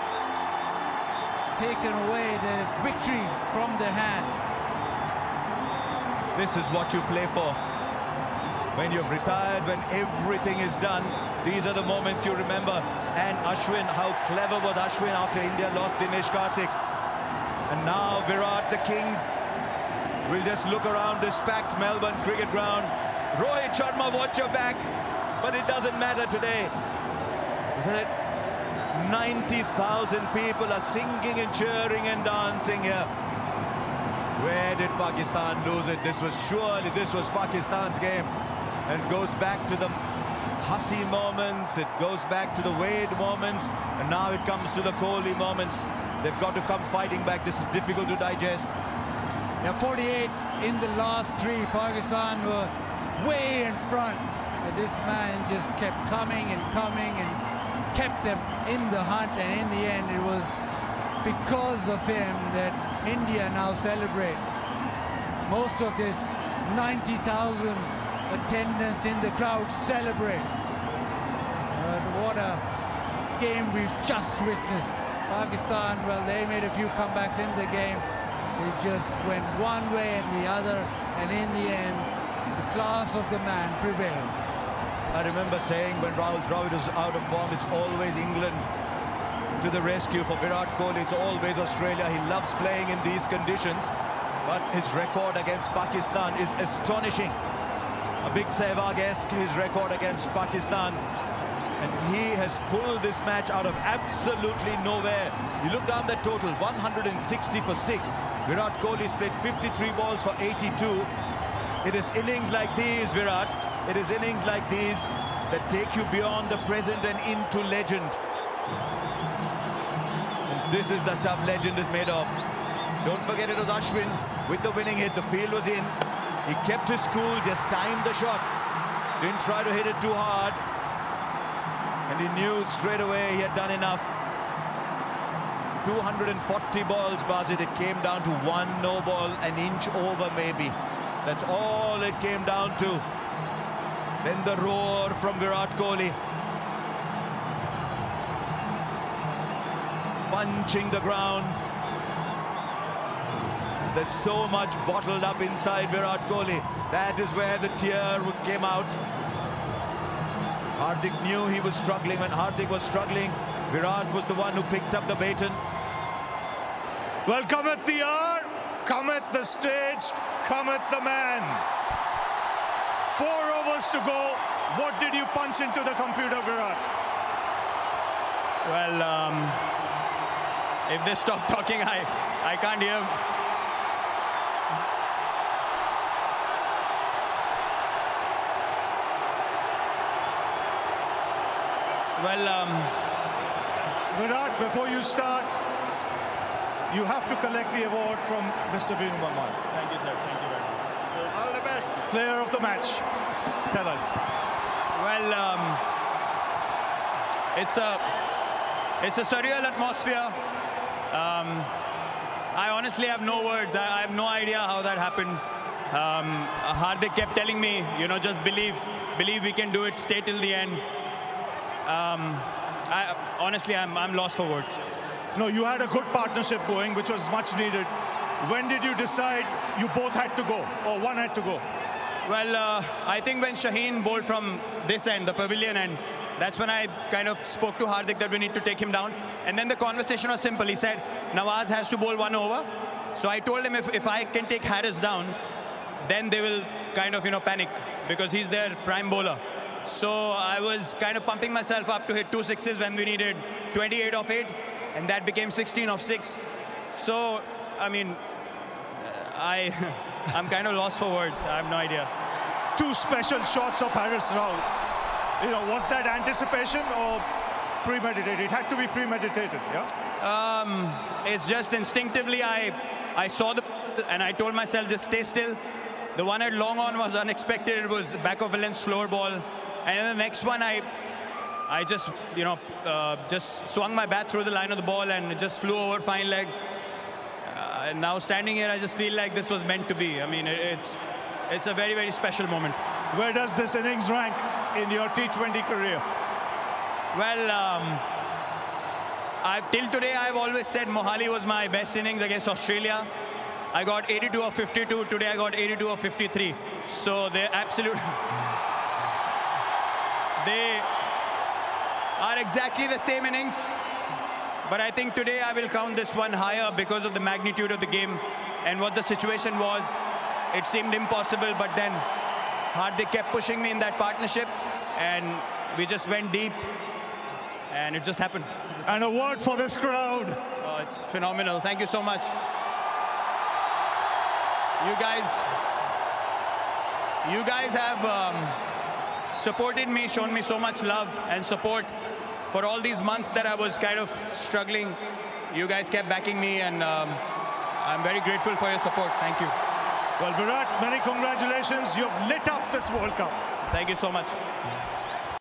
Speaker 5: taken away the victory from their hand.
Speaker 1: This is what you play for. When you've retired, when everything is done, these are the moments you remember. And Ashwin, how clever was Ashwin after India lost Dinesh Karthik. And now Virat, the king, will just look around this packed Melbourne cricket ground. Rohit Sharma, watch your back. But it doesn't matter today. Isn't it? 90,000 people are singing and cheering and dancing here. Where did Pakistan lose it? This was Pakistan's game. And goes back to the Hussey moments, it goes back to the Wade moments, and now it comes to the Kohli moments. They've got to come fighting back. This is difficult to digest.
Speaker 5: Yeah, 48 in the last three. Pakistan were way in front. But this man just kept coming and kept them in the hunt. And in the end, it was because of him that India now celebrate. Most of this 90,000 attendance in the crowd celebrate. What a game we've just witnessed. Pakistan, well, they made a few comebacks in the game. It just went one way and the other, and in the end, the class of the man prevailed.
Speaker 1: I remember saying when Rahul Dravid is out of form, it's always England to the rescue. For Virat Kohli, it's always Australia. He loves playing in these conditions, but his record against Pakistan is astonishing. A big Sehwag-esque, his record against Pakistan. And he has pulled this match out of absolutely nowhere. You look down the total, 160 for 6. Virat Kohli's played 53 balls for 82. It is innings like these, Virat. It is innings like these that take you beyond the present and into legend. And this is the stuff legend is made of. Don't forget it was Ashwin with the winning hit. The field was in. He kept his cool, just timed the shot. Didn't try to hit it too hard. And he knew straight away he had done enough. 240 balls, Basit. It came down to one no ball, an inch over maybe. That's all it came down to. Then the roar from Virat Kohli. Punching the ground. There's so much bottled up inside Virat Kohli. That is where the tear came out. Hardik knew he was struggling. When Hardik was struggling, Virat was the one who picked up the baton.
Speaker 8: Well, cometh the hour, cometh the stage, cometh the man. 4 overs to go. What did you punch into the computer, Virat?
Speaker 10: Well, if they stop talking, I can't hear. Well,
Speaker 8: Virat, before you start, you have to collect the award from Mr. Venu Burman.
Speaker 10: thank you, sir. Thank you very much.
Speaker 8: All the best. Player of the match. Tell us.
Speaker 10: Well, it's a surreal atmosphere. I honestly have no words. I have no idea how that happened. Hardik kept telling me, you know, just believe we can do it. Stay till the end. Honestly, I'm lost for words.
Speaker 8: No, you had a good partnership going, which was much needed. When did you decide you both had to go, or one had to go?
Speaker 10: Well, I think when Shaheen bowled from this end, the pavilion end, that's when I kind of spoke to Hardik that we need to take him down. And then the conversation was simple. He said, Nawaz has to bowl 1 over. So I told him if I can take Harris down, then they will kind of, you know, panic because he's their prime bowler. So I was kind of pumping myself up to hit 2 sixes when we needed 28 of 8. And that became 16 of 6. So, I mean, I'm kind of lost for words. I have no idea.
Speaker 8: 2 special shots of Harris Rahul. You know, was that anticipation or premeditated? It had to be premeditated, yeah?
Speaker 10: It's just instinctively I saw the and I told myself just stay still. The one at long on was unexpected. It was back of a length slower ball. And then the next one I just, you know, just swung my bat through the line of the ball and it just flew over fine leg. And now standing here, I just feel like this was meant to be. I mean, it's a very, very special moment.
Speaker 8: Where does this innings rank in your T20 career?
Speaker 10: Well, till today, I've always said Mohali was my best innings against Australia. I got 82 of 52. Today, I got 82 of 53. So they're absolute. They are exactly the same innings. But I think today I will count this one higher because of the magnitude of the game and what the situation was. It seemed impossible, but then Hardik kept pushing me in that partnership and we just went deep. and it just happened.
Speaker 11: And a word for this crowd.
Speaker 10: Oh, it's phenomenal. Thank you so much. You guys have supported me, shown me so much love and support for all these months that I was kind of struggling. You guys kept backing me, and I'm very grateful for your support. Thank you.
Speaker 11: Well, Virat, many congratulations. You've lit up this World Cup.
Speaker 10: Thank you so much.